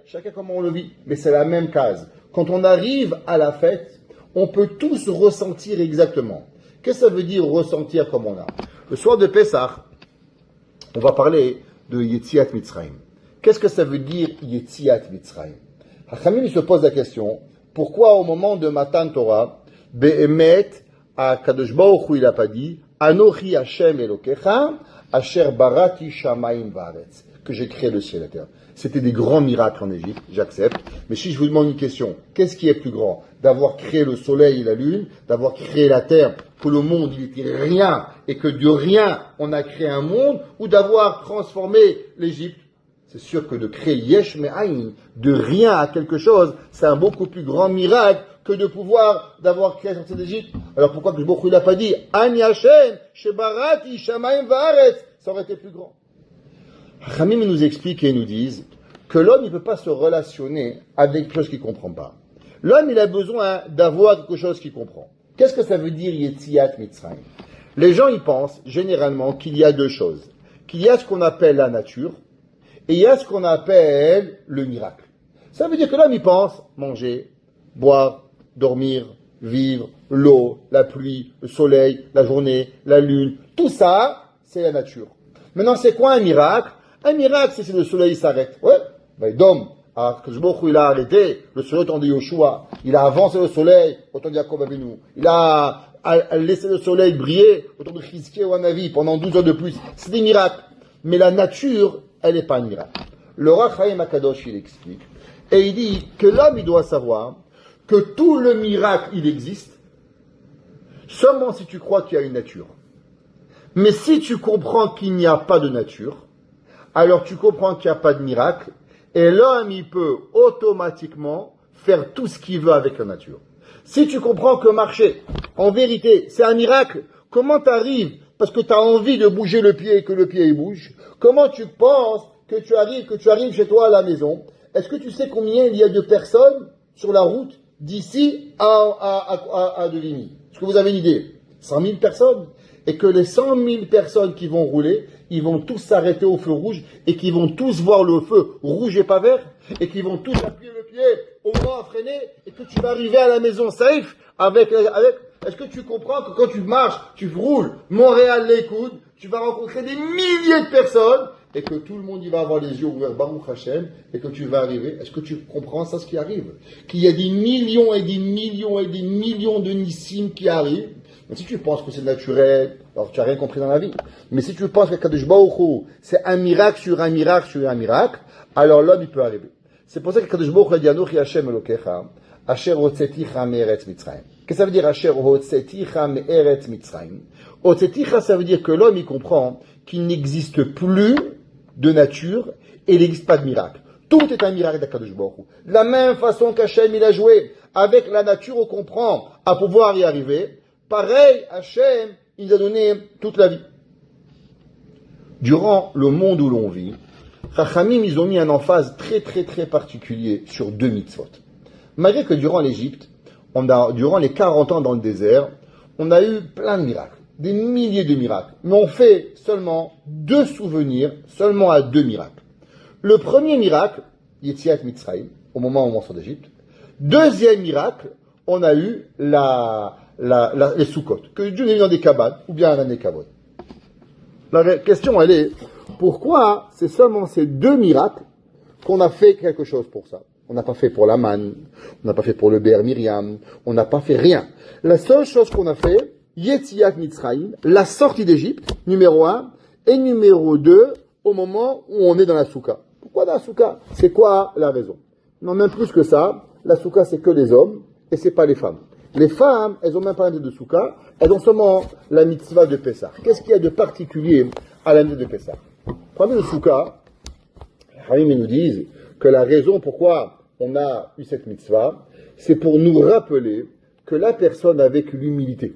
chacun comment on le vit. Mais c'est la même case. Quand on arrive à la fête, on peut tous ressentir exactement. Qu'est-ce que ça veut dire ressentir comme on a? Le soir de Pessah, on va parler de Yetziat Mitzrayim. Qu'est-ce que ça veut dire Yetziat Mitzrayim? Hachamim se pose la question, pourquoi au moment de Matan Torah, Be'emet, à Kadosh Baruch Hu, il n'a pas dit, Anochi Hashem Elokecha, Asher Barati Shamayim Vaaretz, que j'ai créé le ciel et la terre. C'était des grands miracles en Égypte, j'accepte. Mais si je vous demande une question, qu'est-ce qui est plus grand? D'avoir créé le soleil et la lune, d'avoir créé la terre, que le monde il était rien, et que de rien on a créé un monde, ou d'avoir transformé l'Égypte? C'est sûr que de créer Yesh Me'ayin, de rien à quelque chose, c'est un beaucoup plus grand miracle que de pouvoir, d'avoir créé la sortie d'Égypte. Alors pourquoi que beaucoup il n'a pas dit Ani Hashem, Shebarati, Shamayim Vaaretz, ça aurait été plus grand. Hamim nous explique et nous disent que l'homme ne peut pas se relationner avec quelque chose qu'il ne comprend pas. L'homme il a besoin d'avoir quelque chose qu'il comprend. Qu'est-ce que ça veut dire Yetziat Mitzrayim? Les gens y pensent généralement qu'il y a deux choses. Qu'il y a ce qu'on appelle la nature, et il y a ce qu'on appelle le miracle. Ça veut dire que l'homme, il pense manger, boire, dormir, vivre, l'eau, la pluie, le soleil, la journée, la lune. Tout ça, c'est la nature. Maintenant, c'est quoi un miracle? Un miracle, c'est si le soleil s'arrête. Ouais, ben, Dom, il a arrêté, le soleil autant de Yoshua. Il a avancé le soleil, autant de Jacob Avinu. Il a laissé le soleil briller, autant de Chizkiah ou Anavi, pendant 12 heures de plus. C'est des miracles. Mais la nature, elle n'est pas un miracle. Le Rav Chaim Akadosh, il explique, et il dit que l'homme, il doit savoir que tout le miracle, il existe, seulement si tu crois qu'il y a une nature. Mais si tu comprends qu'il n'y a pas de nature, alors tu comprends qu'il n'y a pas de miracle, et l'homme, il peut automatiquement faire tout ce qu'il veut avec la nature. Si tu comprends que marcher, en vérité, c'est un miracle, comment tu arrives parce que tu as envie de bouger le pied et que le pied il bouge? Comment tu penses que tu arrives chez toi à la maison? Est-ce que tu sais combien il y a de personnes sur la route d'ici à Devigny? Est-ce que vous avez une idée? 100 000 personnes. Et que les 100 000 personnes qui vont rouler, ils vont tous s'arrêter au feu rouge et qu'ils vont tous voir le feu rouge et pas vert et qu'ils vont tous appuyer le pied au moins à freiner et que tu vas arriver à la maison safe avec est-ce que tu comprends que quand tu marches, tu roules Montréal-les-Coudes, tu vas rencontrer des milliers de personnes et que tout le monde y va avoir les yeux ouverts, Baruch Hashem, et que tu vas arriver. Est-ce que tu comprends ça, ce qui arrive? Qu'il y a des millions et des millions et des millions de nissim qui arrivent. Mais si tu penses que c'est naturel, alors tu n'as rien compris dans la vie. Mais si tu penses que Kadosh Baruch Hu, c'est un miracle sur un miracle sur un miracle, alors l'homme, il peut arriver. C'est pour ça que Kadosh Baruch Hu a dit Anochi Hashem Elokecha, Asher Hotzeticha me'eretz Mitzrayim. Qu'est-ce que ça veut dire Asher Hotzeticha me'eretz Mitzrayim? Hotzeticha, ça veut dire que l'homme, il comprend qu'il n'existe plus de nature et il n'existe pas de miracle. Tout est un miracle d'Akadosh Baruch Hu. De la même façon qu'Hachem, il a joué avec la nature, on comprend, à pouvoir y arriver. Pareil, Hachem, il nous a donné toute la vie. Durant le monde où l'on vit, Chachamim, ils ont mis un emphase très très très particulier sur deux mitzvot. Malgré que durant l'Égypte, durant les 40 ans dans le désert, on a eu plein de miracles, des milliers de miracles. Mais on fait seulement deux souvenirs, seulement à deux miracles. Le premier miracle, Yetziat Mitzrayim, au moment où on sort d'Égypte. Deuxième miracle, on a eu les Sukkot, que Dieu nous a mis dans des cabanes, ou bien dans des cabanes. La question, elle est, pourquoi c'est seulement ces deux miracles qu'on a fait quelque chose pour ça? On n'a pas fait pour la manne, on n'a pas fait pour le Be'er Miriam, on n'a pas fait rien. La seule chose qu'on a fait, Yetziat Mitzrayim, la sortie d'Égypte, numéro 1, et numéro 2, au moment où on est dans la soukha. Pourquoi dans la soukha? C'est quoi la raison? Non, même plus que ça, la soukha c'est que les hommes, et c'est pas les femmes. Les femmes, elles ont même pas la mitzvah de soukha, elles ont seulement la mitzvah de Pessah. Qu'est-ce qu'il y a de particulier à la mitzvah de Pessah? Premier de soukha, les Hamim nous disent que la raison pourquoi on a eu cette mitzvah, c'est pour nous rappeler que la personne avec l'humilité.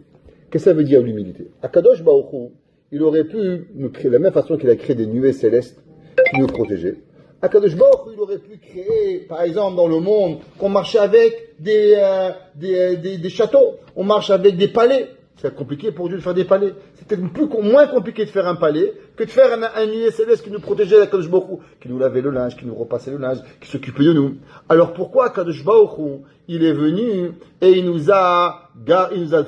Qu'est-ce que ça veut dire l'humilité? Akadosh Baruch Hu, il aurait pu nous créer, de la même façon qu'il a créé des nuées célestes qui nous protégeaient. Akadosh Baruch Hu, il aurait pu créer, par exemple, dans le monde, qu'on marche avec des châteaux, on marche avec des palais. C'est compliqué pour Dieu de faire des palais. C'était moins compliqué de faire un palais que de faire un nuée céleste qui nous protégeait d'Akadosh Baruch Hu, qui nous lavait le linge, qui nous repassait le linge, qui s'occupait de nous. Alors pourquoi Akadosh Baruch Hu, il est venu et il nous a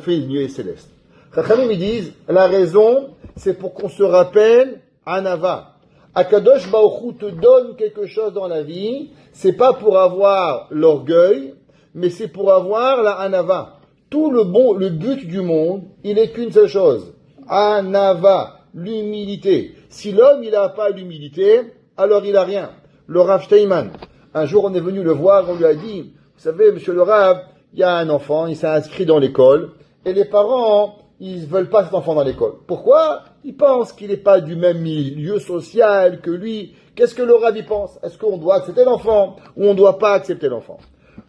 fait une nuée céleste? Chachamim, ils disent, la raison, c'est pour qu'on se rappelle Anava. Akadosh Baruch Hu te donne quelque chose dans la vie, c'est pas pour avoir l'orgueil, mais c'est pour avoir la Anava. Tout le but du monde, il n'est qu'une seule chose. Anava, l'humilité. Si l'homme, il n'a pas l'humilité, alors il n'a rien. Le Rav Steinman, un jour on est venu le voir, on lui a dit, vous savez, monsieur le Rav, il y a un enfant, il s'est inscrit dans l'école, et les parents, ils ne veulent pas cet enfant dans l'école. Pourquoi? Ils pensent qu'il n'est pas du même milieu social que lui. Qu'est-ce que le Rav y pense? Est-ce qu'on doit accepter l'enfant ou on ne doit pas accepter l'enfant?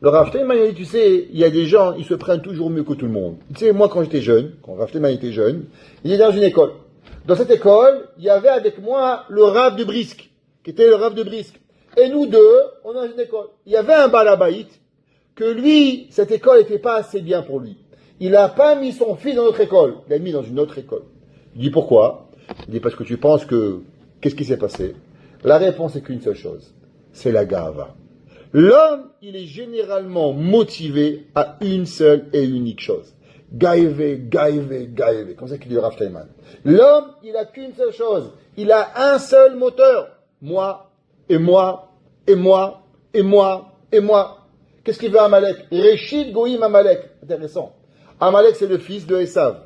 Le Rav Steinman, il dit, tu sais, il y a des gens, ils se prennent toujours mieux que tout le monde. Tu sais, moi, quand j'étais jeune, quand Rav Steinman était jeune, il est dans une école. Dans cette école, il y avait avec moi le Rav de Brisk, qui était le Rav de Brisk. Et nous deux, on est dans une école. Il y avait un Balabaït, que lui, cette école n'était pas assez bien pour lui. Il n'a pas mis son fils dans notre école. Il l'a mis dans une autre école. Il dit pourquoi? Il dit parce que tu penses que... Qu'est-ce qui s'est passé? La réponse est qu'une seule chose. C'est la gava. L'homme, il est généralement motivé à une seule et unique chose. Gaïvé. Comme ça qu'il dit Rav Steinman. L'homme, il a qu'une seule chose. Il a un seul moteur. Moi, et moi, et moi, et moi, et moi. Qu'est-ce qu'il veut Amalek? Réchid Goïm Amalek. Intéressant. Amalek, c'est le fils de Esav.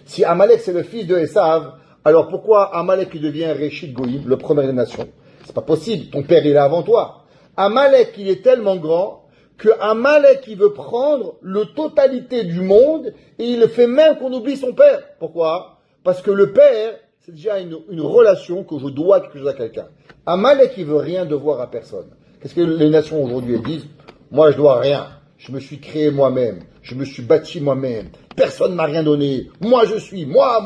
Si Amalek, c'est le fils de Esav, alors pourquoi Amalek devient Réchid Goïm, le premier des nations? C'est pas possible. Ton père, il est avant toi. Amalek, il est tellement grand que Amalek, il veut prendre la totalité du monde et il fait même qu'on oublie son père. Pourquoi? Parce que le père, c'est déjà une relation que je dois quelque chose à quelqu'un. Amalek, il veut rien devoir à personne. Qu'est-ce que les nations aujourd'hui elles disent? Moi, je dois rien. Je me suis créé moi-même. Je me suis bâti moi-même. Personne m'a rien donné. Moi, je suis. Moi.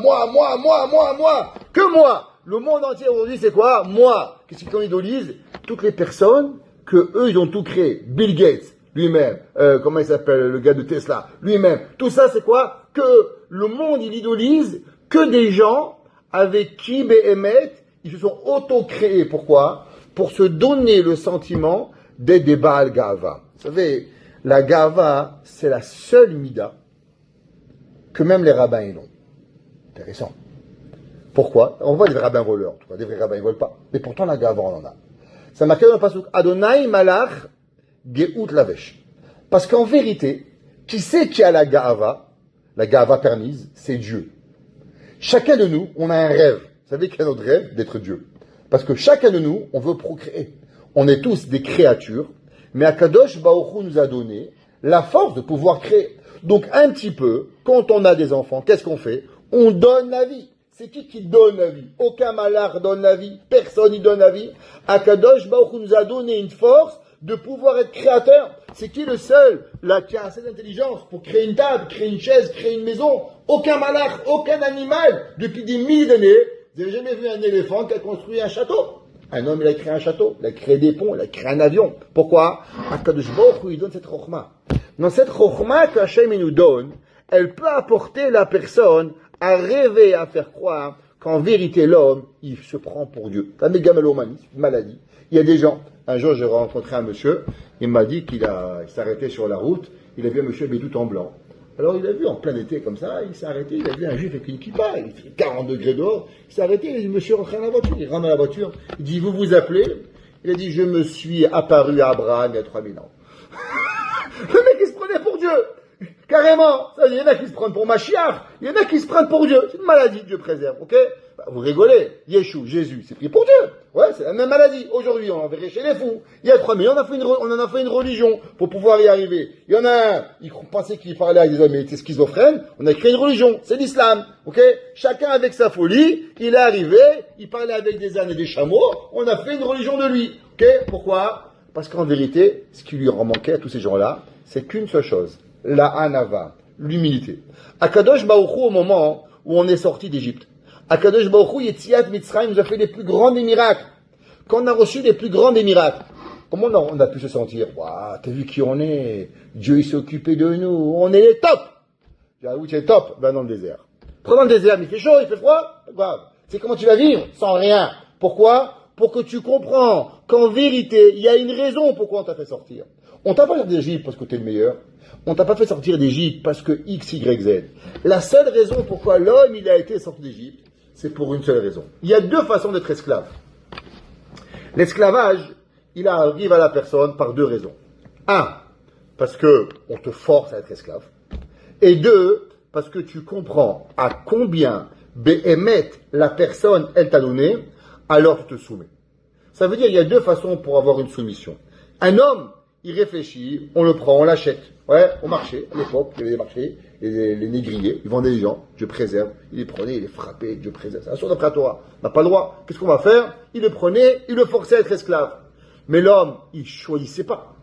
Que moi. Le monde entier aujourd'hui, c'est quoi? Moi. Qu'est-ce qu'ils idolisent? Toutes les personnes que eux, ils ont tout créé. Bill Gates, lui-même. Comment il s'appelle? Le gars de Tesla, lui-même. Tout ça, c'est quoi? Que le monde, il idolise que des gens avec qui, Béhémet, ils se sont auto-créés. Pourquoi? Pour se donner le sentiment d'être des Baal Gava. Vous savez, la Gava, c'est la seule mida que même les rabbins ils ont. Intéressant. Pourquoi? On voit des rabbins voleurs. En tout cas, des vrais rabbins ils volent pas. Mais pourtant, la Gava, on en a. Ça marqué dans le pasuk Adonai Malach Geout Lavesh. Parce qu'en vérité, qui sait qui a la Gava permise, c'est Dieu. Chacun de nous, on a un rêve. Vous savez quel est notre rêve? D'être Dieu. Parce que chacun de nous, on veut procréer. On est tous des créatures, mais Akadosh Baruch Hu nous a donné la force de pouvoir créer. Donc un petit peu, quand on a des enfants, qu'est-ce qu'on fait? On donne la vie. C'est qui donne la vie? Aucun malach donne la vie, personne n'y donne la vie. Akadosh Baruch Hu nous a donné une force de pouvoir être créateur. C'est qui le seul là qui a assez d'intelligence pour créer une table, créer une chaise, créer une maison? Aucun malach, aucun animal, depuis des milliers d'années. Vous n'avez jamais vu un éléphant qui a construit un château? Un homme, il a créé un château, il a créé des ponts, il a créé un avion. Pourquoi? Akadosh Baruch Hu, il donne cette chokhma. Dans cette chokhma que Hachem nous donne, elle peut apporter la personne à rêver, à faire croire qu'en vérité, l'homme, il se prend pour Dieu. La mégalomanie, c'est une maladie. Il y a des gens. Un jour, j'ai rencontré un monsieur, il m'a dit qu'il s'est arrêté sur la route, il a vu un monsieur habillé tout en blanc. Alors il a vu en plein été comme ça, il s'est arrêté, il a vu un juif avec une kippa, il fait 40 degrés dehors, il s'est arrêté, il a dit, monsieur, rentrez dans la voiture, il rentre dans la voiture, il dit, vous vous appelez? Il a dit, je me suis apparu à Abraham il y a 3000 ans. Le mec, il se prenait pour Dieu. Carrément. Il y en a qui se prennent pour Mashiach. Il y en a qui se prennent pour Dieu. C'est une maladie, Dieu préserve, ok? Vous rigolez. Yeshua, Jésus, c'est pris pour Dieu. Ouais, c'est la même maladie. Aujourd'hui, on en verrait chez les fous. Il y a 3000 ans, on en a fait une religion pour pouvoir y arriver. Il y en a un, il pensait qu'il parlait avec des hommes, il était schizophrène. On a créé une religion. C'est l'islam, ok? Chacun avec sa folie, il est arrivé, il parlait avec des ânes et des chameaux. On a fait une religion de lui, ok? Pourquoi? Parce qu'en vérité, ce qui lui en manquait à tous ces gens-là, c'est qu'une seule chose. La anava, l'humilité. Akadosh Baruch Hu, au moment où on est sorti d'Égypte, Akadosh Baruch Hu, Yetziat Mitzrayim, nous a fait les plus grands des miracles. Quand on a reçu les plus grands des miracles, comment on a pu se sentir? Waouh, t'as vu qui on est? Dieu, il s'est occupé de nous. On est les tops. Ah oui, tu es top. Ben, dans le désert. Prends dans le désert, mais il fait chaud, il fait froid. Pas grave. C'est comment tu vas vivre? Sans rien. Pourquoi? Pour que tu comprends qu'en vérité, il y a une raison pourquoi on t'a fait sortir. On t'a pas sorti d'Égypte parce que t'es le meilleur. On t'a pas fait sortir d'Égypte parce que X, Y, Z. La seule raison pourquoi l'homme, il a été sorti d'Égypte, c'est pour une seule raison. Il y a deux façons d'être esclave. L'esclavage, il arrive à la personne par deux raisons. Un, parce que on te force à être esclave. Et deux, parce que tu comprends à combien Béhémet, la personne, elle t'a donné, alors tu te soumets. Ça veut dire qu'il y a deux façons pour avoir une soumission. Un homme, il réfléchit, on le prend, on l'achète. Ouais, au marché, à l'époque, il y avait des marchés, les négriers, ils vendaient les gens, Dieu préserve, il les prenait, il les frappait, Dieu préserve. C'est la source d'après la Torah. On n'a pas le droit. Qu'est-ce qu'on va faire? Il le prenait, il le forçait à être esclave. Mais l'homme, il choisissait pas.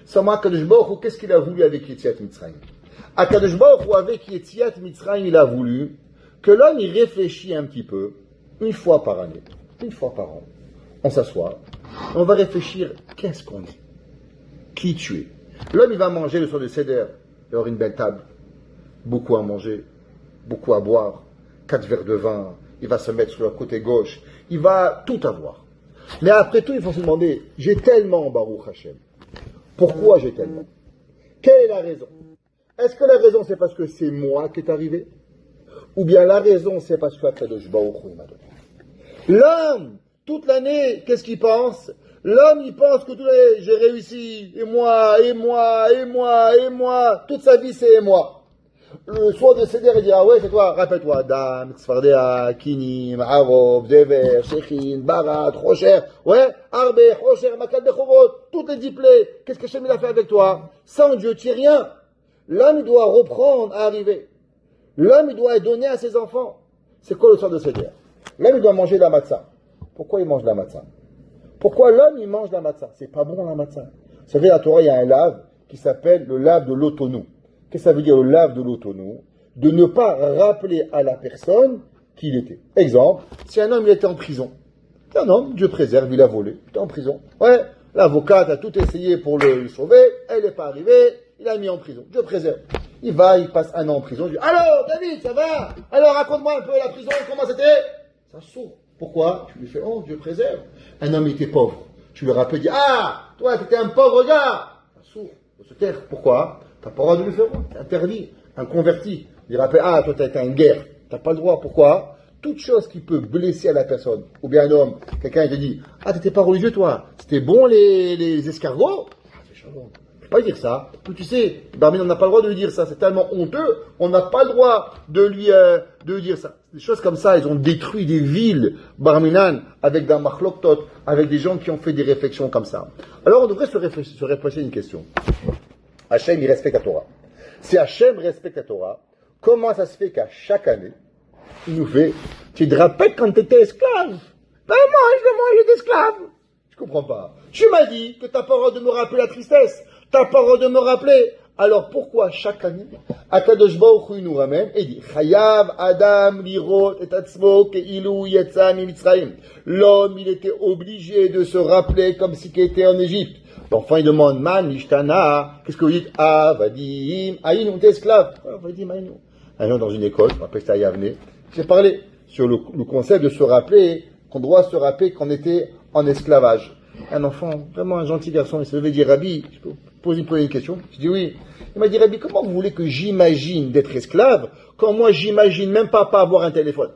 Sama Akadosh Baruch Hu, qu'est-ce qu'il a voulu avec Yetziat Mitzrayim? Akadosh Baruch Hu, avec Yetziat Mitzrayim, il a voulu que l'homme, il réfléchit un petit peu, une fois par année, une fois par an. On s'assoit, on va réfléchir, qu'est-ce qu'on est? Qui tu es? L'homme, il va manger le soir de Seder, il va avoir une belle table, beaucoup à manger, beaucoup à boire, 4 verres de vin, il va se mettre sur le côté gauche, il va tout avoir. Mais après tout, il faut se demander, j'ai tellement, Baruch Hashem, pourquoi j'ai tellement? Quelle est la raison? Est-ce que la raison, c'est parce que c'est moi qui est arrivé? Ou bien la raison, c'est parce que Akadosh Baruch Hu m'a donné? L'homme, toute l'année, qu'est-ce qu'il pense? L'homme, il pense que toute l'année, j'ai réussi, et moi, et moi, et moi, et moi, toute sa vie, c'est et moi. Le soir de Seder, il dit, ah ouais, c'est toi, rappelle-toi, Adam, Tzfardea, Kinim, Arov, Dever, Shechin, Barat, Rocher, ouais, Arbe, Rocher, Makal Bechovot, toutes les 10 plaies, qu'est-ce que Shem il a fait avec toi? Sans Dieu, tu es rien. L'homme, il doit reprendre à arriver. L'homme, il doit donner à ses enfants. C'est quoi le soir de Seder? L'homme, il doit manger la matzah. Pourquoi il mange la matzah? Pourquoi l'homme, il mange la matzah? C'est pas bon la matzah. Vous savez, à la Torah, il y a un lave qui s'appelle le lave de l'autonou. Qu'est-ce que ça veut dire, le lave de l'autonou? De ne pas rappeler à la personne qui il était. Exemple, si un homme, il était en prison. C'est un homme, Dieu préserve, il a volé. Il était en prison. Ouais, l'avocate a tout essayé pour le sauver. Elle n'est pas arrivée. Il a mis en prison. Dieu préserve. Il va, il passe 1 an en prison. Je dis, alors, David, ça va? Alors, raconte-moi un peu la prison, comment c'était? Ça saute. Pourquoi? Tu lui fais, oh, Dieu préserve. Un homme était pauvre. Tu lui rappelles, dis, ah, toi, tu étais un pauvre gars. Ça saute. Il faut se taire. Pourquoi? Tu n'as pas le droit de lui faire. C'est interdit. Un converti. Il rappelle, ah, toi, tu as été en guerre. Tu n'as pas le droit. Pourquoi? Toute chose qui peut blesser à la personne, ou bien un homme, quelqu'un te dit, ah, tu n'étais pas religieux, toi. C'était bon, les escargots? Ah, c'est charmant. Je ne peux pas dire ça. Tu sais, Barmin, on n'a pas le droit de lui dire ça. C'est tellement honteux. On n'a pas le droit de lui dire ça. Des choses comme ça, ils ont détruit des villes, Barminan, avec des machloktot, avec des gens qui ont fait des réflexions comme ça. Alors, on devrait se réfléchir une question. Hachem, il respecte la Torah. Si Hachem respecte la Torah, comment ça se fait qu'à chaque année, il nous fait, tu te rappelles quand tu étais esclave? Ben moi, je mange d'esclave. Je comprends pas. Tu m'as dit que tu n'as pas le droit de me rappeler la tristesse. Tu n'as pas le droit de me rappeler. Alors pourquoi chaque année, Akadosh Baruch Hu nous ramène et dit, Chayav Adam lirot et atzmo ke'ilu yatsa mitzrayim. L'homme, il était obligé de se rappeler comme s'il était en Égypte. L'enfant, il demande, man, nishtana, qu'est-ce que vous dites? Ah, vadim, aïn, on est esclave. Ah, vadim, aïn. Un jour, dans une école, je me rappelle, c'était à Yavne, j'ai parlé. sur le concept de se rappeler, qu'on doit se rappeler qu'on était en esclavage. Un enfant, vraiment un gentil garçon, il s'est levé et dit, Rabbi, je peux poser une question? Je dis oui. Il m'a dit, Rabbi, comment vous voulez que j'imagine d'être esclave quand moi j'imagine même pas avoir un téléphone?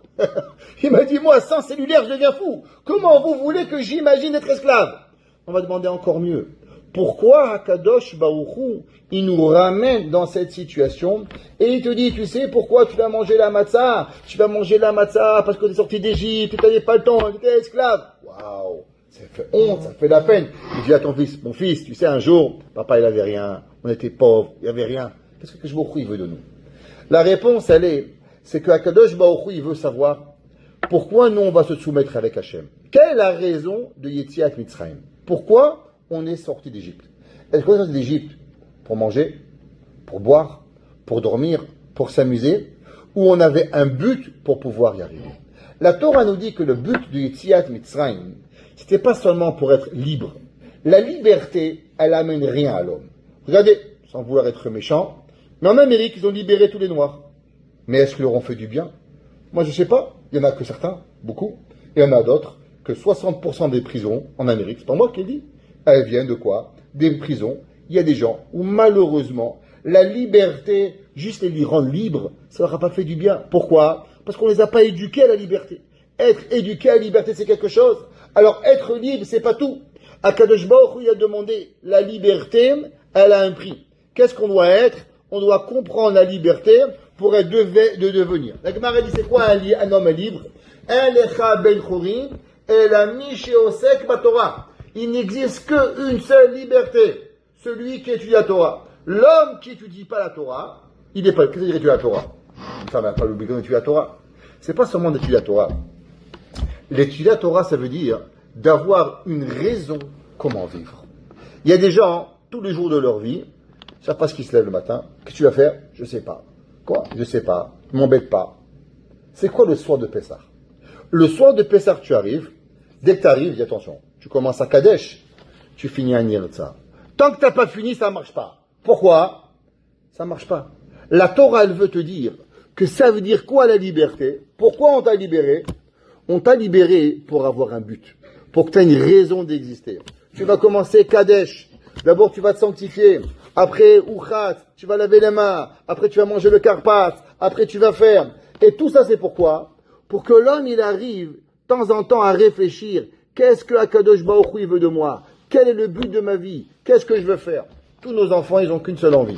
Il m'a dit, moi, sans cellulaire, je deviens fou. Comment vous voulez que j'imagine être esclave? On va demander encore mieux. Pourquoi Hakadosh Baruch Hu, il nous ramène dans cette situation et il te dit, tu sais pourquoi tu vas manger la matzah? Tu vas manger la matzah parce que tu es sorti d'Égypte, tu n'avais pas le temps, tu étais esclave. Waouh, ça fait honte, ça fait la peine. Il dit à ton fils, mon fils, tu sais, un jour, papa il avait rien, on était pauvres, il n'y avait rien. Qu'est-ce que Baruch Hu il veut de nous? La réponse, c'est que Hakadosh Baruch Hu, il veut savoir pourquoi nous on va se soumettre avec Hachem. Quelle est la raison de Yetziat Mitzrayim? Pourquoi on est sorti d'Égypte? Est-ce qu'on est sorti d'Égypte pour manger, pour boire, pour dormir, pour s'amuser, ou on avait un but pour pouvoir y arriver? La Torah nous dit que le but de Yetziat Mitzrayim, c'était pas seulement pour être libre. La liberté, elle amène rien à l'homme. Regardez, sans vouloir être méchant, mais en Amérique, ils ont libéré tous les Noirs. Mais est-ce qu'ils leur ont fait du bien? Moi, je sais pas. Il y en a que certains, beaucoup, et il y en a d'autres, que 60% des prisons en Amérique, c'est pas moi qui le dis, elles viennent de quoi? Des prisons. Il y a des gens où malheureusement, la liberté, juste les rendre libres, ça leur a pas fait du bien. Pourquoi? Parce qu'on les a pas éduqués à la liberté. Être éduqué à la liberté, c'est quelque chose. Alors, être libre, c'est pas tout. Akadosh Baruch Hu, il a demandé, la liberté, elle a un prix. Qu'est-ce qu'on doit être? On doit comprendre la liberté pour être de devenir. La Gemara dit, c'est quoi un homme libre? Il n'existe qu'une seule liberté, celui qui étudie la Torah. L'homme qui n'étudie pas la Torah, il n'est pas. Qu'est-ce qu'il étudie la Torah? Une femme n'a pas l'obligation d'étudier la Torah. C'est pas seulement d'étudier la Torah. L'étudier la Torah, ça veut dire d'avoir une raison comment vivre. Il y a des gens, tous les jours de leur vie, ils ne savent pas ce qu'ils se lèvent le matin. Qu'est-ce que tu vas faire? Je ne sais pas. Quoi? Je ne sais pas. Ne m'embête pas. C'est quoi le soir de Pessah? Le soir de Pessah, tu arrives. Dès que tu arrives, dis attention. Tu commences à Kadesh, tu finis à Nirtza. Tant que tu n'as pas fini, ça ne marche pas. Pourquoi? Ça ne marche pas. La Torah, elle veut te dire que ça veut dire quoi la liberté? Pourquoi on t'a libéré? On t'a libéré pour avoir un but, pour que tu aies une raison d'exister. Tu vas commencer Kadesh. D'abord, tu vas te sanctifier. Après, Uchat, tu vas laver les mains. Après, tu vas manger le karpat. Après, tu vas faire. Et tout ça, c'est pourquoi? Pour que l'homme, il arrive, de temps en temps, à réfléchir. Qu'est-ce que Hakadosh Baruch Hu veut de moi? Quel est le but de ma vie? Qu'est-ce que je veux faire? Tous nos enfants, ils n'ont qu'une seule envie.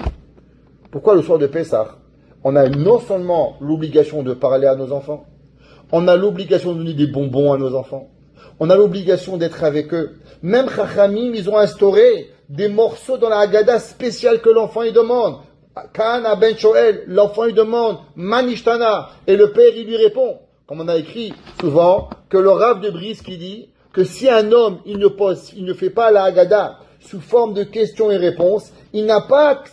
Pourquoi le soir de Pessah, on a non seulement l'obligation de parler à nos enfants, on a l'obligation de donner des bonbons à nos enfants, on a l'obligation d'être avec eux. Même Chachamim, ils ont instauré des morceaux dans la Haggadah spéciale que l'enfant il demande. Kana ben Shoel, l'enfant il demande Manishtana, et le père il lui répond, comme on a écrit souvent, que le Rav de Brisk qui dit que si un homme il ne fait pas la Haggadah sous forme de questions et réponses, il n'a pas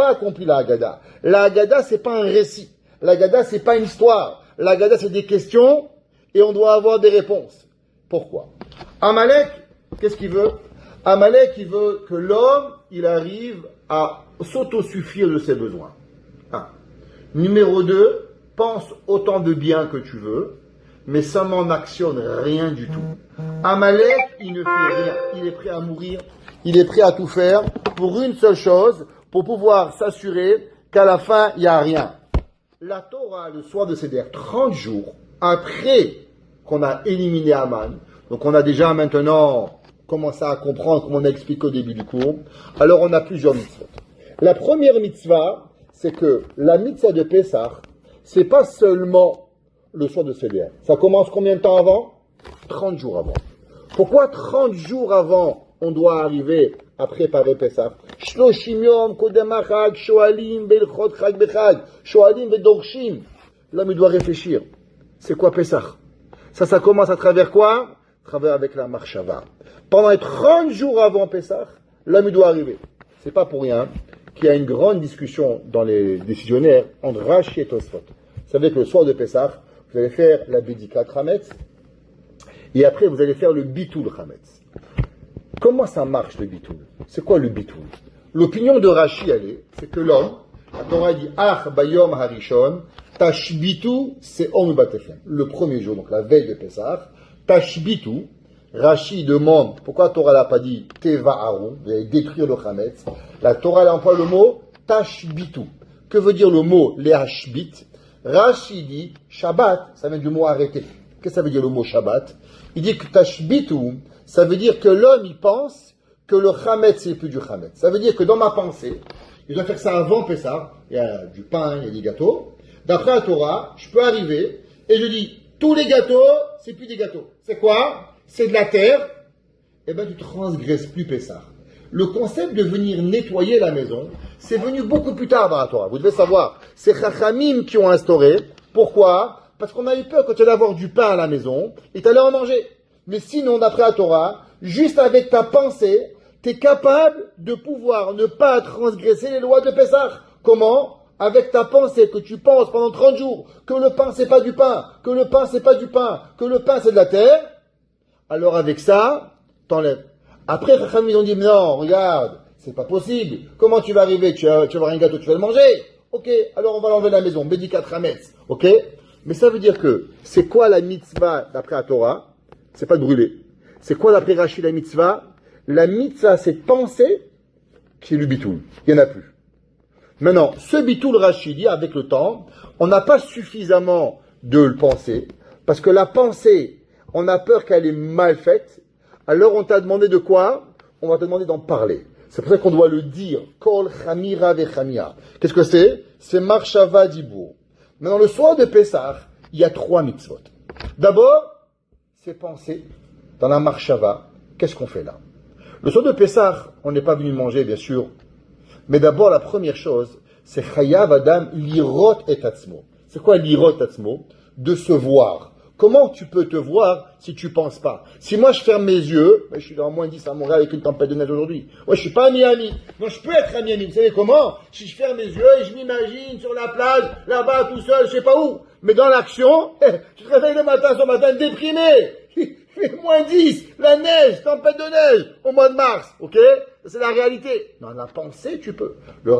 accompli la Haggadah. La Haggadah c'est pas un récit, la Haggadah c'est pas une histoire, la Haggadah c'est des questions et on doit avoir des réponses. Pourquoi? Amalek, qu'est-ce qu'il veut? Amalek, il veut que l'homme, il arrive à s'autosuffire de ses besoins. 1. Numéro 2, pense autant de bien que tu veux, mais ça n'en actionne rien du tout. Amalek, il ne fait rien. Il est prêt à mourir. Il est prêt à tout faire pour une seule chose, pour pouvoir s'assurer qu'à la fin, il n'y a rien. La Torah, le soir de Seder, 30 jours après qu'on a éliminé Aman, donc on a déjà maintenant commencé à comprendre, comme on a expliqué au début du cours, alors on a plusieurs mitzvot. La première mitzvah, c'est que la mitzvah de Pessah, c'est pas seulement le soir de Seder. Ça commence combien de temps avant? 30 jours avant. Pourquoi 30 jours avant, on doit arriver à préparer Pessah? Shloshim yom kodem hachag, shoalim belchot chag bechag, shoalim bedorshim. L'homme, il doit réfléchir. C'est quoi Pessah? Ça commence à travers quoi? À travers avec la marshava. Pendant les 30 jours avant Pessah, l'homme, il doit arriver. C'est pas pour rien qu'il y a une grande discussion dans les décisionnaires entre Rashi et Tosfot. Vous savez que le soir de Pessah, vous allez faire la Bédikat Hametz, et après vous allez faire le Bitoul Hametz. Comment ça marche le Bitoul? C'est quoi le Bitoul? L'opinion de Rashi, c'est que l'homme, la Torah dit, Ach bayom harishon, Tashbitu, c'est Om Batechem. Le premier jour, donc la veille de Pessah. Tashbitu, Rashi demande pourquoi la Torah n'a pas dit Teva'aru, vous allez détruire le Chametz. La Torah elle emploie le mot Tashbitu. Que veut dire le mot Leashbit? Rashi dit Shabbat, ça vient du mot arrêter. Qu'est-ce que ça veut dire le mot Shabbat? Il dit que Tashbitu, ça veut dire que l'homme il pense que le Chametz c'est plus du Chametz. Ça veut dire que dans ma pensée, je dois faire ça avant Pessah, il y a du pain, il y a des gâteaux. D'après la Torah, je peux arriver et je dis tous les gâteaux, c'est plus des gâteaux. C'est quoi? C'est de la terre. Eh bien, tu transgresses plus Pessah. Le concept de venir nettoyer la maison, c'est venu beaucoup plus tard dans la Torah. Vous devez savoir, c'est Chachamim qui ont instauré. Pourquoi? Parce qu'on a eu peur quand tu allais avoir du pain à la maison et tu allais en manger. Mais sinon, d'après la Torah, juste avec ta pensée, tu es capable de pouvoir ne pas transgresser les lois de Pessah. Comment? Avec ta pensée que tu penses pendant 30 jours que le pain c'est pas du pain, que le pain c'est pas du pain, que le pain c'est de la terre, alors avec ça, t'enlèves. Après, ils ont dit, non, regarde, c'est pas possible. Comment tu vas arriver? Tu vas avoir un gâteau, tu vas le manger. Ok, alors on va l'enlever de la maison. Bédikat Rametz. Ok? Mais ça veut dire que, c'est quoi la mitzvah d'après la Torah? C'est pas de brûler. C'est quoi d'après Rashi la mitzvah? La mitzvah, c'est de penser qui est le bitoul. Il n'y en a plus. Maintenant, ce bitoul Rashi dit, avec le temps, on n'a pas suffisamment de le penser, parce que la pensée, on a peur qu'elle est mal faite, alors on t'a demandé de quoi? On va te demander d'en parler. C'est pour ça qu'on doit le dire. Kol chamira vechamia. Qu'est-ce que c'est? C'est marshava dibur. Maintenant, le soir de Pessah, il y a 3 mitzvot. D'abord, c'est penser dans la marshava. Qu'est-ce qu'on fait là? Le soir de Pessah, on n'est pas venu manger, bien sûr. Mais d'abord, la première chose, c'est chayav adam lirot et atzmo. C'est quoi lirot atzmo? De se voir. Comment tu peux te voir si tu penses pas? Si moi je ferme mes yeux, je suis dans moins 10 à Montréal avec une tempête de neige aujourd'hui. Moi je suis pas à Miami. Non, je peux être à Miami. Vous savez comment? Si je ferme mes yeux et je m'imagine sur la plage, là-bas tout seul, je sais pas où. Mais dans l'action, tu te réveilles le matin, ce matin déprimé. Il fait moins 10, la neige, tempête de neige, au mois de mars. Ok? C'est la réalité. Dans la pensée, tu peux. Le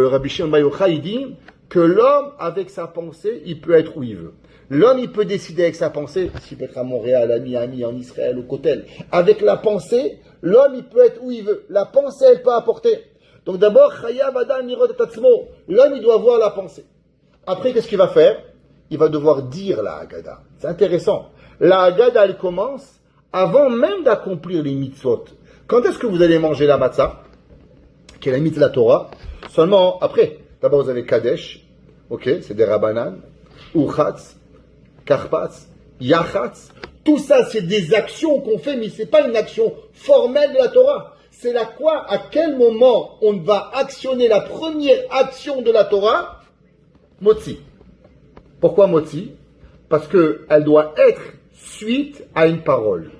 Rabbi Shimon Bar Yochai, il dit que l'homme, avec sa pensée, il peut être où il veut. L'homme, il peut décider avec sa pensée, s'il peut être à Montréal, à Miami, en Israël, au Kotel. Avec la pensée, l'homme, il peut être où il veut. La pensée, elle peut apporter. Donc d'abord, chayav adam lirot et atzmo. L'homme, il doit voir la pensée. Après, qu'est-ce qu'il va faire? Il va devoir dire la Haggadah. C'est intéressant. La Haggadah, elle commence avant même d'accomplir les mitzvot. Quand est-ce que vous allez manger la matzah, qui est la mitzvah de la Torah? Seulement après. D'abord, vous avez Kadesh, ok, c'est des Rabbanan, Uchatz, Karpatz, Yachatz. Tout ça, c'est des actions qu'on fait, mais ce n'est pas une action formelle de la Torah. C'est la quoi? À quel moment on va actionner la première action de la Torah? Motzi. Pourquoi Motzi? Parce qu'elle doit être suite à une parole.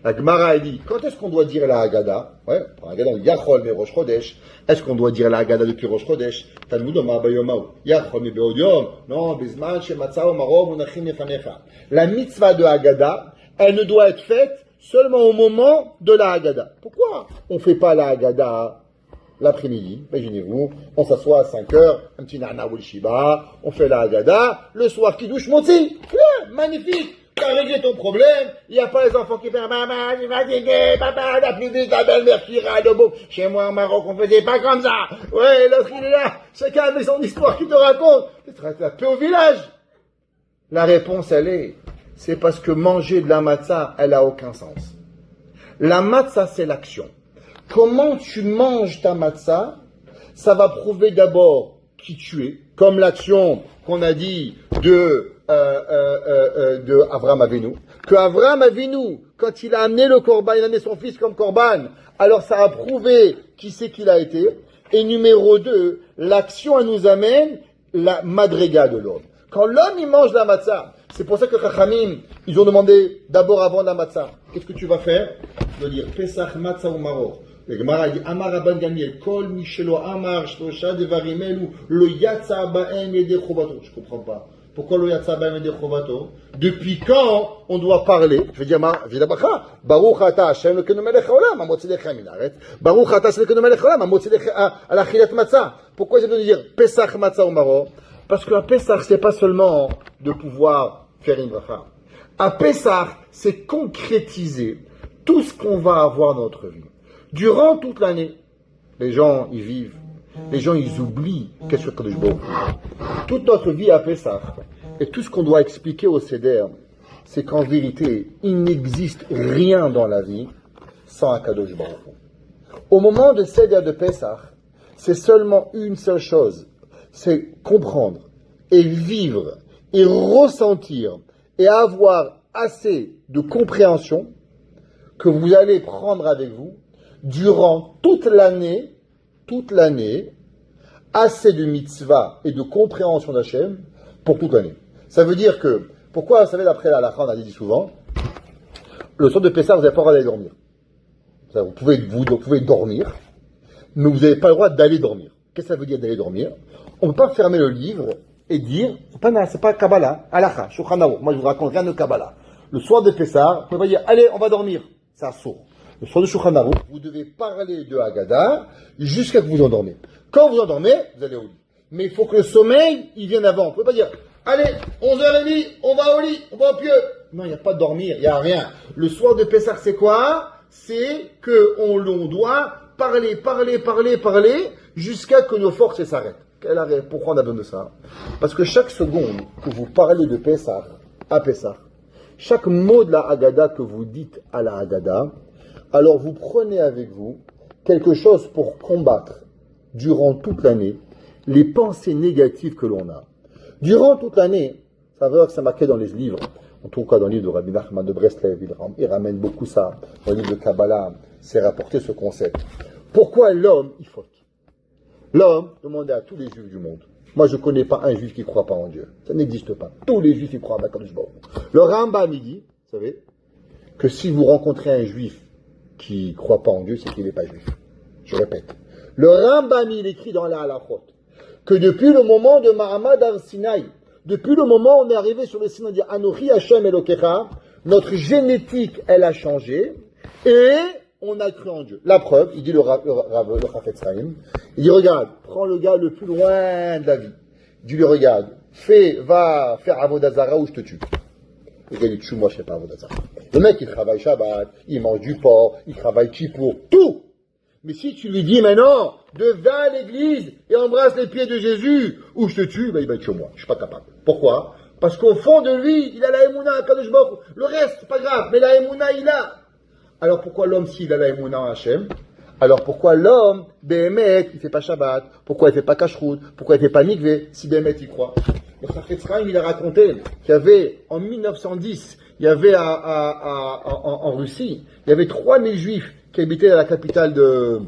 La Gemara dit, quand est-ce qu'on doit dire la Haggadah? Ouais, la Haggadah, Yachol me Rosh Chodesh. Est-ce qu'on doit dire la Haggadah depuis Rosh Chodesh? Talmud Omar Bayomaou. Yachol me Beodiom. Non, Bizman, Shematzao, Marov, Unachim, Nefanecha. La mitzvah de Haggadah, elle ne doit être faite seulement au moment de la Haggadah. Pourquoi on ne fait pas la Haggadah l'après-midi? Imaginez-vous, on s'assoit à 5 heures, un petit nana ou le shiba, on fait la Haggadah, le soir qui douche Motzi. Magnifique! Tu as réglé ton problème, il n'y a pas les enfants qui font maman, je fatigué, papa, la plus vite, la belle-mère qui râle au beau. Chez moi, au Maroc, on faisait pas comme ça. Ouais, l'autre, il est là, chacun avec son histoire qu'il te raconte. Tu te la paix au village. La réponse, c'est parce que manger de la matzah, elle a aucun sens. La matzah, c'est l'action. Comment tu manges ta matzah, ça va prouver d'abord qui tu es, comme l'action qu'on a dit de Avraham Avinu, que Avraham Avinu, quand il a amené le korban, il a amené son fils comme korban, alors ça a prouvé qui c'est qu'il a été. Et numéro 2, l'action, elle nous amène la madrega de l'homme. Quand l'homme, il mange la matzah, c'est pour ça que Chachamim, ils ont demandé d'abord avant la matzah, qu'est-ce que tu vas faire? De dire Pesach matzah ou maror. Le Gemara dit Amar Rabban Gamliel, Kol Mishelo Amar Shlosha Devarim Elu Lo Yatsa Ba'em Yedei Chobato. Je comprends pas. Pourquoi lo yatsa b'hem yedei chovato? Depuis quand on doit parler? Je vais dire, Baruch ata Hashem Elokeinu melech haolam, hamotzi lechem min haaretz. Baruch ata Hashem Elokeinu melech haolam, hamotzi lechem al achilat matzah. Pourquoi j'ai besoin de dire Pesach matzah ou maro? Parce que à Pesach, c'est pas seulement de pouvoir faire une bracha. À Pesach, c'est concrétiser tout ce qu'on va avoir dans notre vie. Durant toute l'année, les gens, ils vivent. Les gens, ils oublient qu'est-ce que Kadosh Baruch Hu. Toute notre vie à Pesach, et tout ce qu'on doit expliquer au Seder, c'est qu'en vérité, il n'existe rien dans la vie sans un Kadosh Baruch Hu. Au moment de Seder de Pesach, c'est seulement une seule chose, c'est comprendre et vivre et ressentir et avoir assez de compréhension que vous allez prendre avec vous durant toute l'année, assez de mitzvah et de compréhension d'Hachem pour toute l'année. Ça veut dire que, pourquoi, vous savez, d'après la halakha, on a dit souvent, le soir de Pessah, vous n'avez pas le droit d'aller dormir. Vous pouvez dormir, mais vous n'avez pas le droit d'aller dormir. Qu'est-ce que ça veut dire d'aller dormir? On ne peut pas fermer le livre et dire, c'est pas Kabbalah, halakha, Shulchan Aruch. Moi, je vous raconte rien de Kabbalah. Le soir de Pessah, vous pouvez pas dire, allez, on va dormir. C'est assourd. Le soir de Shulchan Aruch, vous devez parler de Haggadah jusqu'à ce que vous endormez. Quand vous endormez, vous allez au lit. Mais il faut que le sommeil, il vienne avant. Vous ne pouvez pas dire, allez, 11h30, on va au lit, on va au pieu. Non, il n'y a pas de dormir, il n'y a rien. Le soir de Pessah, c'est quoi? C'est qu'on doit parler, jusqu'à que nos forces s'arrêtent. Pourquoi on a besoin de ça? Parce que chaque seconde que vous parlez de Pessah, à Pessah, chaque mot de la Haggadah que vous dites à la Haggadah, alors vous prenez avec vous quelque chose pour combattre durant toute l'année les pensées négatives que l'on a. Durant toute l'année, ça veut dire que c'est marqué dans les livres, en tout cas dans le livre de Rabbi Nachman de Breslev, il ramène beaucoup ça, dans le livre de Kabbalah, c'est rapporté ce concept. Pourquoi l'homme, il faute? L'homme, demandez à tous les juifs du monde. Moi, je ne connais pas un juif qui ne croit pas en Dieu. Ça n'existe pas. Tous les juifs, ils croient à Kadosh Baruch Hu. Le Rambam, il dit, vous savez, que si vous rencontrez un juif qui ne croit pas en Dieu, c'est qu'il n'est pas juif. Je répète. Le Rambam, il écrit dans la Halachot que depuis le moment de Mahamad al-Sinaï, depuis le moment où on est arrivé sur le Sinaï, on dit Anochi Hashem Elokecha, notre génétique, elle a changé et on a cru en Dieu. La preuve, il dit le Chafetz Chaim, il dit regarde, prends le gars le plus loin de la vie. Il dit lui regarde, va faire Avodah Zarah ou je te tue. Le gars dit tue moi je fais pas Avodah Zarah. Le mec il travaille Shabbat, il mange du porc, il travaille Kippour, tout. Mais si tu lui dis maintenant, va à l'église et embrasse les pieds de Jésus, ou je te tue, il va tuer moi. Je suis pas capable. Pourquoi? Parce qu'au fond de lui, il a la Emouna, Kadosh Baruch Hu. Le reste, c'est pas grave, mais la Emouna, il a. Alors pourquoi l'homme, s'il a la Emouna en Hachem? Alors pourquoi l'homme, Béhémet, il fait pas Shabbat? Pourquoi il fait pas Kashrut? Pourquoi il fait pas Mikvé? Si Béhémet, il croit. Le Chafetz Chaim, il a raconté qu'il y avait, en 1910, il y avait en Russie, il y avait 3000 juifs qui habitaient à la capitale de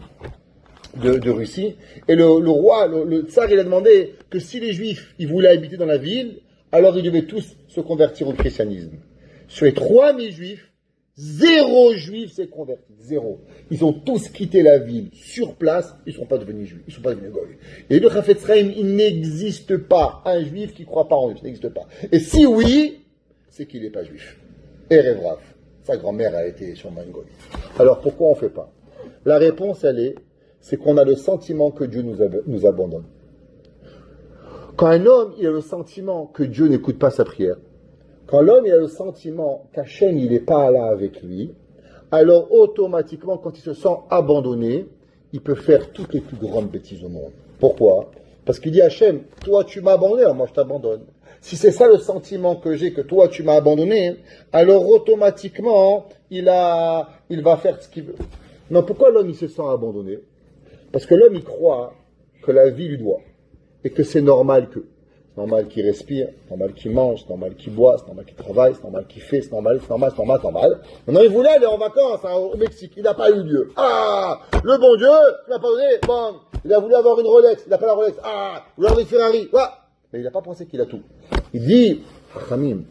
Russie. Et le roi, le tsar, il a demandé que si les juifs, ils voulaient habiter dans la ville, alors ils devaient tous se convertir au christianisme. Sur les 3000 juifs, 0 juif s'est converti. 0. Ils ont tous quitté la ville sur place, ils ne sont pas devenus juifs, ils ne sont pas devenus goy. Et le Chafetz Chaim, il n'existe pas un juif qui ne croit pas en Dieu, ça n'existe pas. Et si oui, c'est qu'il n'est pas juif. Erev Rav. Sa grand-mère a été sur Mangoy. Alors pourquoi on ne fait pas? La réponse, c'est qu'on a le sentiment que Dieu nous abandonne. Quand un homme il a le sentiment que Dieu n'écoute pas sa prière, quand l'homme il a le sentiment qu'Hachem il n'est pas là avec lui, alors automatiquement, quand il se sent abandonné, il peut faire toutes les plus grandes bêtises au monde. Pourquoi? Parce qu'il dit Hachem, toi tu m'as abandonné, alors moi je t'abandonne. Si c'est ça le sentiment que j'ai, que toi tu m'as abandonné, alors automatiquement, il va faire ce qu'il veut. Non, pourquoi l'homme il se sent abandonné? Parce que l'homme il croit que la vie lui doit, et que c'est normal que. C'est normal qu'il respire, c'est normal qu'il mange, c'est normal qu'il boit, c'est normal qu'il travaille, c'est normal qu'il fait, c'est normal. Maintenant il voulait aller en vacances au Mexique, il n'a pas eu lieu. Ah, le bon Dieu, il n'a pas donné, bon, il a voulu avoir une Rolex, il n'a pas la Rolex, il voulait avoir une Ferrari, mais il n'a pas pensé qu'il a tout. Il dit, Khamim,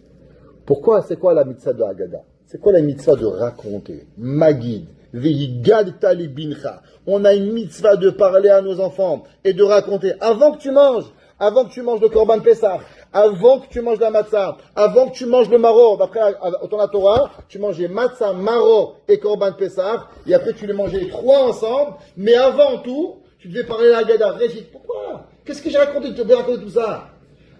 pourquoi, c'est quoi la mitzvah de Haggadah? C'est quoi la mitzvah de raconter? Magid, Vehigad Tali Bincha. On a une mitzvah de parler à nos enfants et de raconter. Avant que tu manges, avant que tu manges le Korban Pessah, avant que tu manges la matzah, avant que tu manges le maror, d'après autant la Torah, tu mangeais matzah, maror et Korban Pessah, et après tu les mangeais les trois ensemble, mais avant tout, tu devais parler la Haggadah. Régis, pourquoi? Qu'est-ce que j'ai raconté? Tu devais raconter tout ça?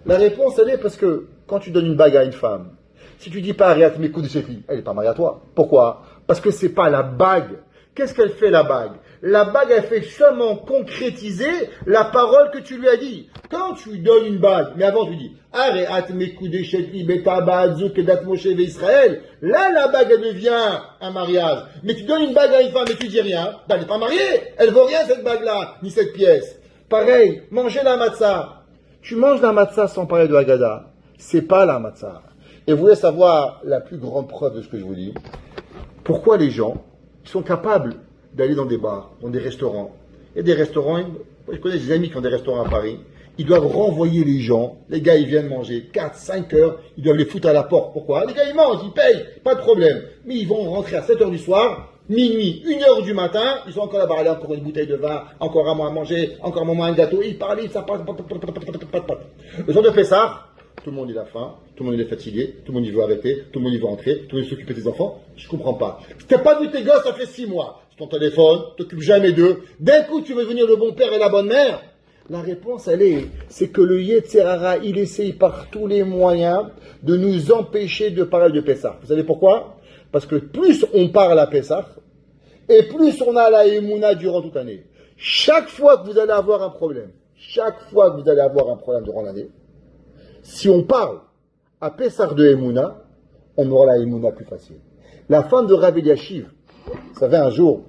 La réponse, elle est parce que quand tu donnes une bague à une femme, si tu dis pas Ariat Mekou de Shefi, elle n'est pas mariée à toi. Pourquoi? Parce que c'est pas la bague. Qu'est-ce qu'elle fait la bague? La bague, elle fait seulement concrétiser la parole que tu lui as dit. Quand tu lui donnes une bague, mais avant tu lui dis Ariat Mekou de Shefi, Beta Ba'azouk, Kedat Moshe Israël, là la bague elle devient un mariage. Mais tu donnes une bague à une femme et tu dis rien, ben, elle n'est pas mariée. Elle vaut rien cette bague-là, ni cette pièce. Pareil, manger la matzah. Tu manges la matzah sans parler de Haggadah. C'est pas la matzah. Et vous voulez savoir la plus grande preuve de ce que je vous dis? Pourquoi les gens sont capables d'aller dans des bars, dans des restaurants? Il y a des restaurants, je connais des amis qui ont des restaurants à Paris, ils doivent renvoyer les gens, les gars ils viennent manger 4, 5 heures, ils doivent les foutre à la porte. Pourquoi? Les gars ils mangent, ils payent, pas de problème. Mais ils vont rentrer à 7 heures du soir, minuit, 1 heure du matin, ils sont encore là-bas, allez, encore une bouteille de vin, encore un mois à manger, encore un moment un gâteau, ils parlent, ça passe, le jour de Pessah, tout le monde il a faim, tout le monde il est fatigué, tout le monde il veut arrêter, tout le monde il veut rentrer, tout le monde il s'occupe des enfants. Je comprends pas. Si t'as pas vu tes gosses, ça fait 6 mois. C'est ton téléphone, t'occupes jamais d'eux. D'un coup, tu veux devenir le bon père et la bonne mère. La réponse, c'est que le Yetzer Hara, il essaye par tous les moyens de nous empêcher de parler de Pessah. Vous savez pourquoi? Parce que plus on parle à Pessah, et plus on a la Emouna durant toute l'année. Chaque fois que vous allez avoir un problème, durant l'année, si on parle à Pessah de Emouna, on aura la Emouna plus facile. La femme de Rav Eliashiv, vous savez, un jour,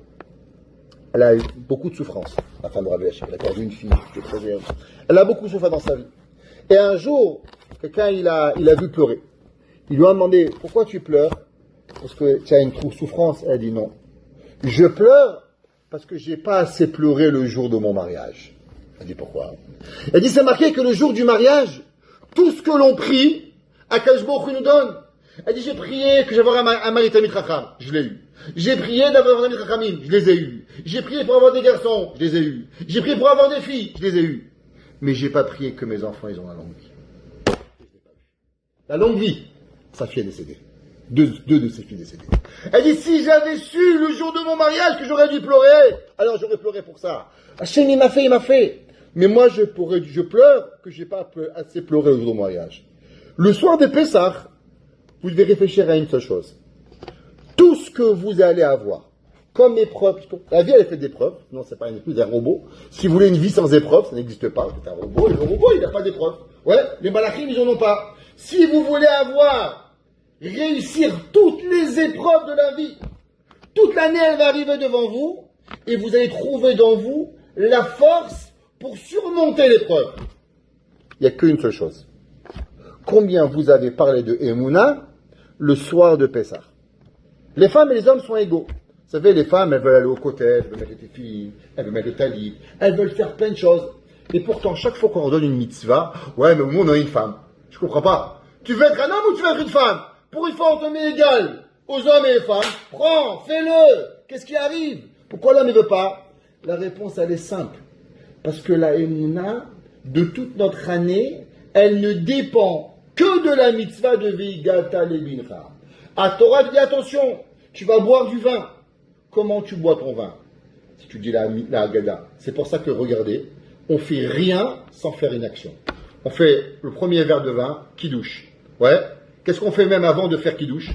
elle a eu beaucoup de souffrance, la femme de Rav Eliashiv. Elle a perdu une fille, qui est très jeune. Elle a beaucoup souffert dans sa vie. Et un jour, quelqu'un, il a vu pleurer. Il lui a demandé, pourquoi tu pleures? Parce que tu as une souffrance. Elle a dit non. Je pleure parce que j'ai pas assez pleuré le jour de mon mariage. Elle dit pourquoi? Elle dit, c'est marqué que le jour du mariage, tout ce que l'on prie, Akadosh Baruch Hu nous donne. Elle dit, j'ai prié que j'avais un mari Talmid Chacham, je l'ai eu. J'ai prié d'avoir un Talmid Chachamim, je les ai eus. J'ai prié pour avoir des garçons, je les ai eus. J'ai prié pour avoir des filles, je les ai eus. Mais j'ai pas prié que mes enfants, ils ont la longue vie. La longue vie, sa fille est décédée. Deux de ses filles décédées. Elle dit, si j'avais su le jour de mon mariage que j'aurais dû pleurer, alors j'aurais pleuré pour ça. Hachem, il m'a fait. Mais moi, je pleure que j'ai pas assez pleuré le jour de mon mariage. Le soir de Pessah, vous devez réfléchir à une seule chose. Tout ce que vous allez avoir, comme épreuve, la vie elle est faite d'épreuves, non c'est pas plus un robot. Si vous voulez une vie sans épreuve, ça n'existe pas, c'est un robot, le robot il n'a pas d'épreuve. Ouais, les malachim ils en ont pas. Si vous voulez réussir toutes les épreuves de la vie, toute l'année elle va arriver devant vous, et vous allez trouver dans vous la force pour surmonter l'épreuve. Il n'y a qu'une seule chose. Combien vous avez parlé de Emouna le soir de Pessah? Les femmes et les hommes sont égaux. Vous savez, les femmes, elles veulent aller au côté, elles veulent mettre les filles, elles veulent mettre le talit, elles veulent faire plein de choses. Et pourtant, chaque fois qu'on leur donne une mitzvah, ouais, mais au moins on a une femme. Je comprends pas. Tu veux être un homme ou tu veux être une femme? Pour une fois, on te met égal aux hommes et les femmes. Prends, fais-le. Qu'est-ce qui arrive? Pourquoi l'homme ne veut pas? La réponse, elle est simple. Parce que la Emouna, de toute notre année, elle ne dépend que de la mitzvah de Veigata Lebincha. À Torah, tu dis attention, tu vas boire du vin. Comment tu bois ton vin? Si tu dis la Haggadah. C'est pour ça que, regardez, on fait rien sans faire une action. On fait le premier verre de vin, kidouche. Ouais. Qu'est-ce qu'on fait même avant de faire kidouche?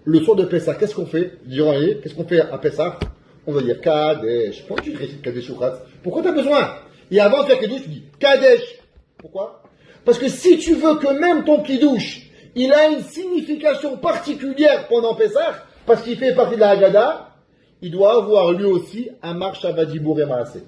Le soir de Pessah, qu'est-ce qu'on fait? Durant l'année, qu'est-ce qu'on fait à Pessah? On va dire Kadesh. Pourquoi tu récites Kadesh Uchatz? Pourquoi tu as besoin? Et avant de faire kidouche, tu dis Kadesh. Pourquoi? Parce que si tu veux que même ton kidouche, il a une signification particulière pendant Pessah, parce qu'il fait partie de la Haggadah, il doit avoir lui aussi un marche à Vadibour et Maaseh.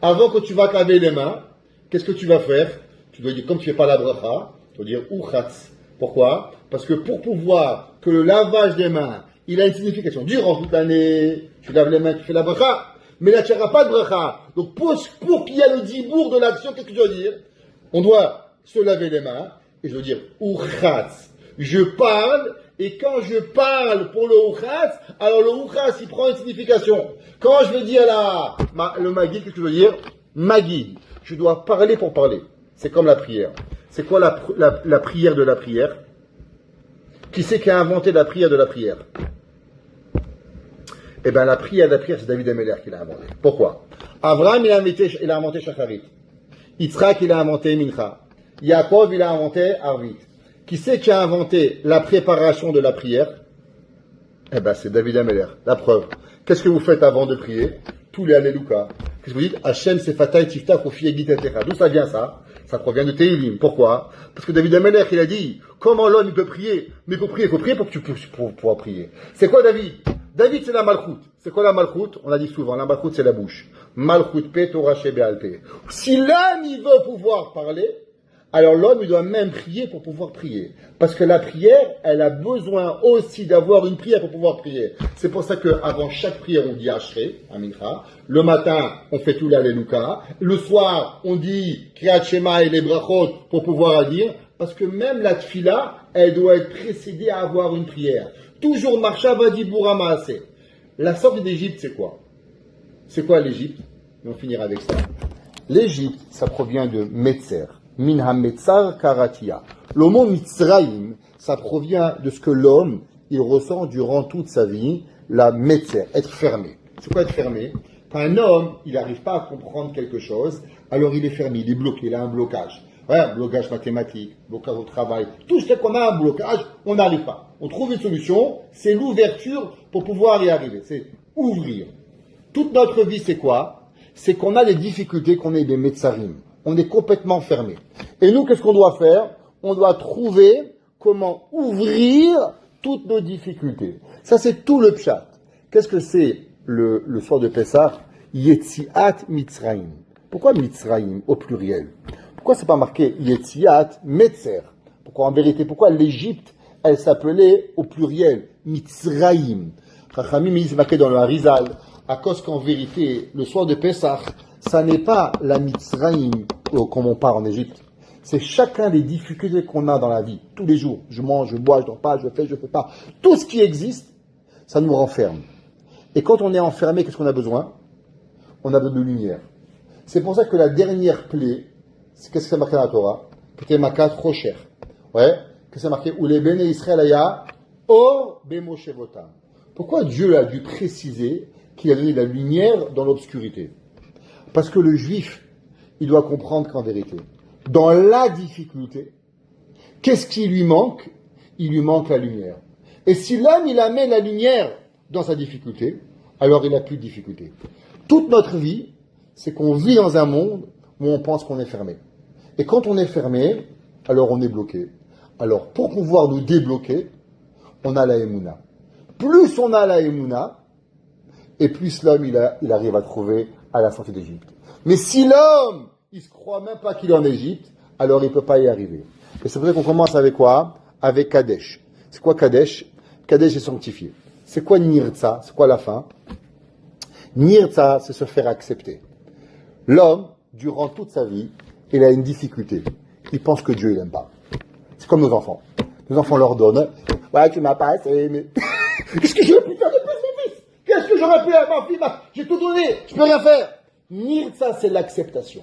Avant que tu vas te laver les mains, qu'est-ce que tu vas faire? Tu dois dire, comme tu ne fais pas la bracha, tu dois dire Uchatz. Pourquoi? Parce que pour pouvoir que le lavage des mains, il a une signification. Durant toute l'année, tu laves les mains, tu fais la bracha. Mais là, tu n'auras pas de bracha. Donc, pour qu'il y ait le dibour de l'action, qu'est-ce que tu dois dire? On doit se laver les mains, et je dois dire Uchatz. Je parle, et quand je parle pour le Uchatz, alors le Uchatz, il prend une signification. Quand je vais dire le Magid, qu'est-ce que je veux dire? Magid. Je dois parler pour parler. C'est comme la prière. C'est quoi la prière de la prière? Qui c'est qui a inventé la prière de la prière? Eh bien, la prière de la prière, c'est David Ameller qui l'a inventé. Pourquoi? Abraham, il a inventé Shacharit. Yitzhak, il a inventé Mincha. Yaakov, il a inventé Arvit. Qui c'est qui a inventé la préparation de la prière? Eh bien, c'est David Ameller. La preuve. Qu'est-ce que vous faites avant de prier? Tous les Alléluia. Qu'est-ce que vous dites? Hachem Sefatai Tiftach Ofi Egit Etecha. D'où ça vient ça? Ça provient de Teilim. Pourquoi? Parce que David Ameller, il a dit, comment l'homme il peut prier? Mais il faut prier pour que tu puisses pouvoir prier. C'est quoi David? David, c'est la Malchut. C'est quoi la Malchut? On a dit souvent, la Malchut, c'est la bouche. Malchut Pe Torah Shebe'al Pe. Si l'homme, il veut pouvoir parler, alors l'homme, il doit même prier pour pouvoir prier. Parce que la prière, elle a besoin aussi d'avoir une prière pour pouvoir prier. C'est pour ça qu'avant chaque prière, on dit Ashrei, Amincha. Le matin, on fait tout l'Alléluia. Le soir, on dit Kriyat Shema et les brachot pour pouvoir la dire. Parce que même la tfila, elle doit être précédée à avoir une prière. Toujours Marsha Vadibura Maase. La sortie d'Égypte, c'est quoi? C'est quoi l'Égypte? Et on finira avec ça. L'Égypte, ça provient de Metzer. Min ha-metzar karatia. Le mot Mitzraïm, ça provient de ce que l'homme, il ressent durant toute sa vie, la metzer, être fermé. C'est quoi être fermé? Quand un homme, il n'arrive pas à comprendre quelque chose, alors il est fermé, il est bloqué, il a un blocage. Ouais, un blocage mathématique, blocage au travail. Tout ce qu'on a un blocage, on n'arrive pas. On trouve une solution, c'est l'ouverture pour pouvoir y arriver. C'est ouvrir. Toute notre vie, c'est quoi? C'est qu'on a des difficultés, qu'on est des metzarim. On est complètement fermé. Et nous, qu'est-ce qu'on doit faire? On doit trouver comment ouvrir toutes nos difficultés. Ça, c'est tout le pshat. Qu'est-ce que c'est le soir de Pessah? Yetziat Mitzraïm. Pourquoi Mitzraïm au pluriel? Pourquoi c'est pas marqué Yetziat Metzer? Pourquoi en vérité? Pourquoi l'Égypte, elle s'appelait au pluriel Mitzraïm? Chachamim, il s'est marqué dans le Harizal, à cause qu'en vérité, le soir de Pessah, ça n'est pas la Mitzraïm comme on part en Égypte. C'est chacun des difficultés qu'on a dans la vie, tous les jours. Je mange, je bois, je dors pas, je fais pas. Tout ce qui existe, ça nous renferme. Et quand on est enfermé, qu'est-ce qu'on a besoin? On a besoin de lumière. C'est pour ça que la dernière plaie, qu'est-ce que c'est marqué dans la Torah? C'était Makat Rocher. Ouais. Qu'est-ce que c'est marqué? Ou les Béné Israël Aya, Or Bemoshevotam. Pourquoi Dieu a dû préciser qu'il a donné la lumière dans l'obscurité? Parce que le juif, il doit comprendre qu'en vérité, dans la difficulté, qu'est-ce qui lui manque? Il lui manque la lumière. Et si l'homme, il amène la lumière dans sa difficulté, alors il n'a plus de difficulté. Toute notre vie, c'est qu'on vit dans un monde où on pense qu'on est fermé. Et quand on est fermé, alors on est bloqué. Alors, pour pouvoir nous débloquer, on a la Emouna. Plus on a la Emouna, et plus l'homme, il arrive à trouver à la sortie d'Égypte. Mais si l'homme, il se croit même pas qu'il est en Égypte, alors il ne peut pas y arriver. Et c'est pour ça qu'on commence avec quoi? Avec Kadesh. C'est quoi Kadesh? Kadesh est sanctifié. C'est quoi Nirtza? C'est quoi la fin? Nirtza, c'est se faire accepter. L'homme, durant toute sa vie, il a une difficulté. Il pense que Dieu, il n'aime pas. C'est comme nos enfants. Nos enfants leur donnent. Ouais, tu m'as pas assez aimé. Qu'est-ce que j'aurais pu faire de plus, mon fils? Qu'est-ce que j'aurais pu faire, ma fille? J'ai tout donné. Je peux rien faire. Nirtza, c'est l'acceptation.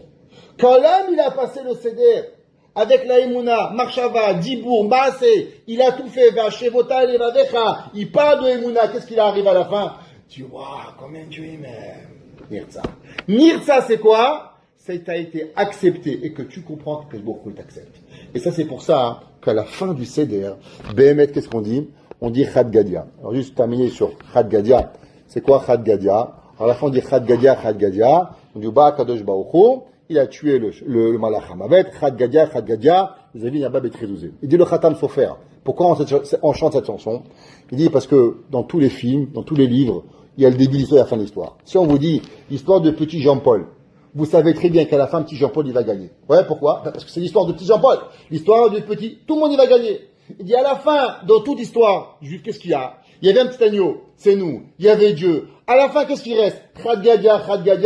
Quand l'homme, il a passé le Seder, avec la Emouna, Marshava, Dibour, Maasé, il a tout fait, Vachevota, Levadecha, il parle de Emouna, qu'est-ce qu'il arrive à la fin? Tu vois, combien Dieu m'aime. Nirtza. Nirtza, c'est quoi? C'est que tu as été accepté et que tu comprends que beaucoup t'accepte. Et ça, c'est pour ça qu'à la fin du Seder, Béhémet, qu'est-ce qu'on dit? On dit Chad Gadia. Alors, juste terminer sur Chad Gadia. C'est quoi Chad Gadia? À la fin, on dit Chad Gadia, Chad Gadia. On dit Ba Kadosh Baruch il a tué le Malach Hamavet, Chad Gadia, vous avez vu Yabab et Trédouzé. Il dit le Khatam Sofer. Pourquoi on chante cette chanson? Il dit parce que dans tous les films, dans tous les livres, il y a le début de l'histoire et la fin de l'histoire. Si on vous dit l'histoire de petit Jean-Paul, vous savez très bien qu'à la fin, petit Jean-Paul, il va gagner. Ouais, pourquoi? Parce que c'est l'histoire de petit Jean-Paul. L'histoire du petit, tout le monde, il va gagner. Il dit à la fin, dans toute histoire, qu'est-ce qu'il y a? Il y avait un petit agneau, c'est nous. Il y avait Dieu. À la fin, qu'est-ce qui reste? Chad Gadia,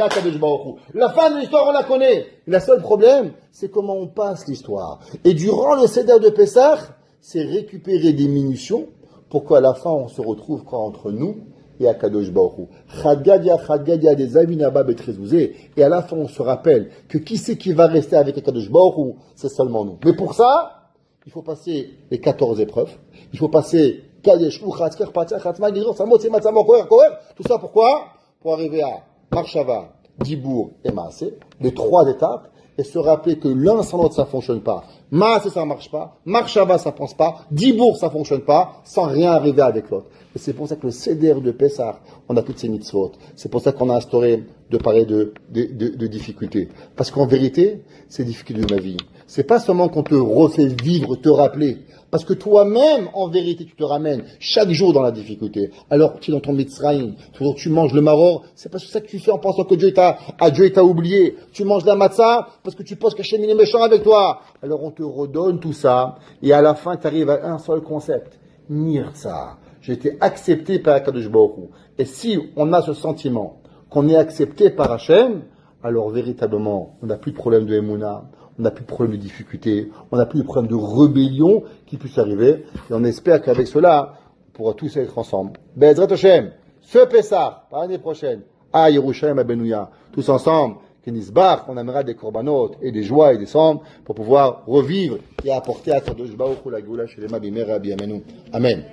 Kadosh Baruch Hu. La fin de l'histoire, on la connaît. Le seul problème, c'est comment on passe l'histoire. Et durant le Seder de Pessah, c'est récupérer des munitions pour qu'à la fin, on se retrouve entre nous et Akadosh Baruch Hu. Chadgadia des Aminaba Betrezouzé. Et à la fin, on se rappelle que qui c'est qui va rester avec Akadosh Baruch Hu? C'est seulement nous. Mais pour ça, il faut passer les 14 épreuves. Il faut passer Kadesh, Uchatzker, Patzah, Chatzma, Gidron, Samot, Sematzamo, Koher. Tout ça pourquoi? Pour arriver à Marshava, Dibour et Maasé, les 3 étapes, et se rappeler que l'un sans l'autre ça ne fonctionne pas. Maasé ça ne marche pas, Marshava ça ne pense pas, Dibour ça ne fonctionne pas, sans rien arriver avec l'autre. Et c'est pour ça que le Seder de Pessah, on a toutes ces mitzvot. C'est pour ça qu'on a instauré de parler de difficultés. Parce qu'en vérité, c'est les difficultés de ma vie. C'est pas seulement qu'on te refait vivre, te rappeler. Parce que toi-même, en vérité, tu te ramènes chaque jour dans la difficulté. Alors, tu es dans ton Mitzrayim, tu manges le maror, c'est pas ça que tu fais en pensant que Dieu t'a oublié. Tu manges la matzah parce que tu penses qu'Hachem est méchant avec toi. Alors, on te redonne tout ça, et à la fin, tu arrives à un seul concept. Nirtza. J'ai été accepté par Akadosh Baruch Hu. Et si on a ce sentiment qu'on est accepté par Hachem, alors véritablement, on n'a plus de problème de Emouna, on n'a plus de problème de difficulté, on n'a plus de problème de rébellion qui puisse arriver. Et on espère qu'avec cela, on pourra tous être ensemble. Be'ezrat Hashem, ce Pessah, par l'année prochaine, à Yerushalayim, à Benouya, tous ensemble, Kenisbach, on amènera des korbanot et des joies et des cendres pour pouvoir revivre et apporter à Kadosh Baruch Hu la Géoula chez les Mabimera Biamenu. Amen.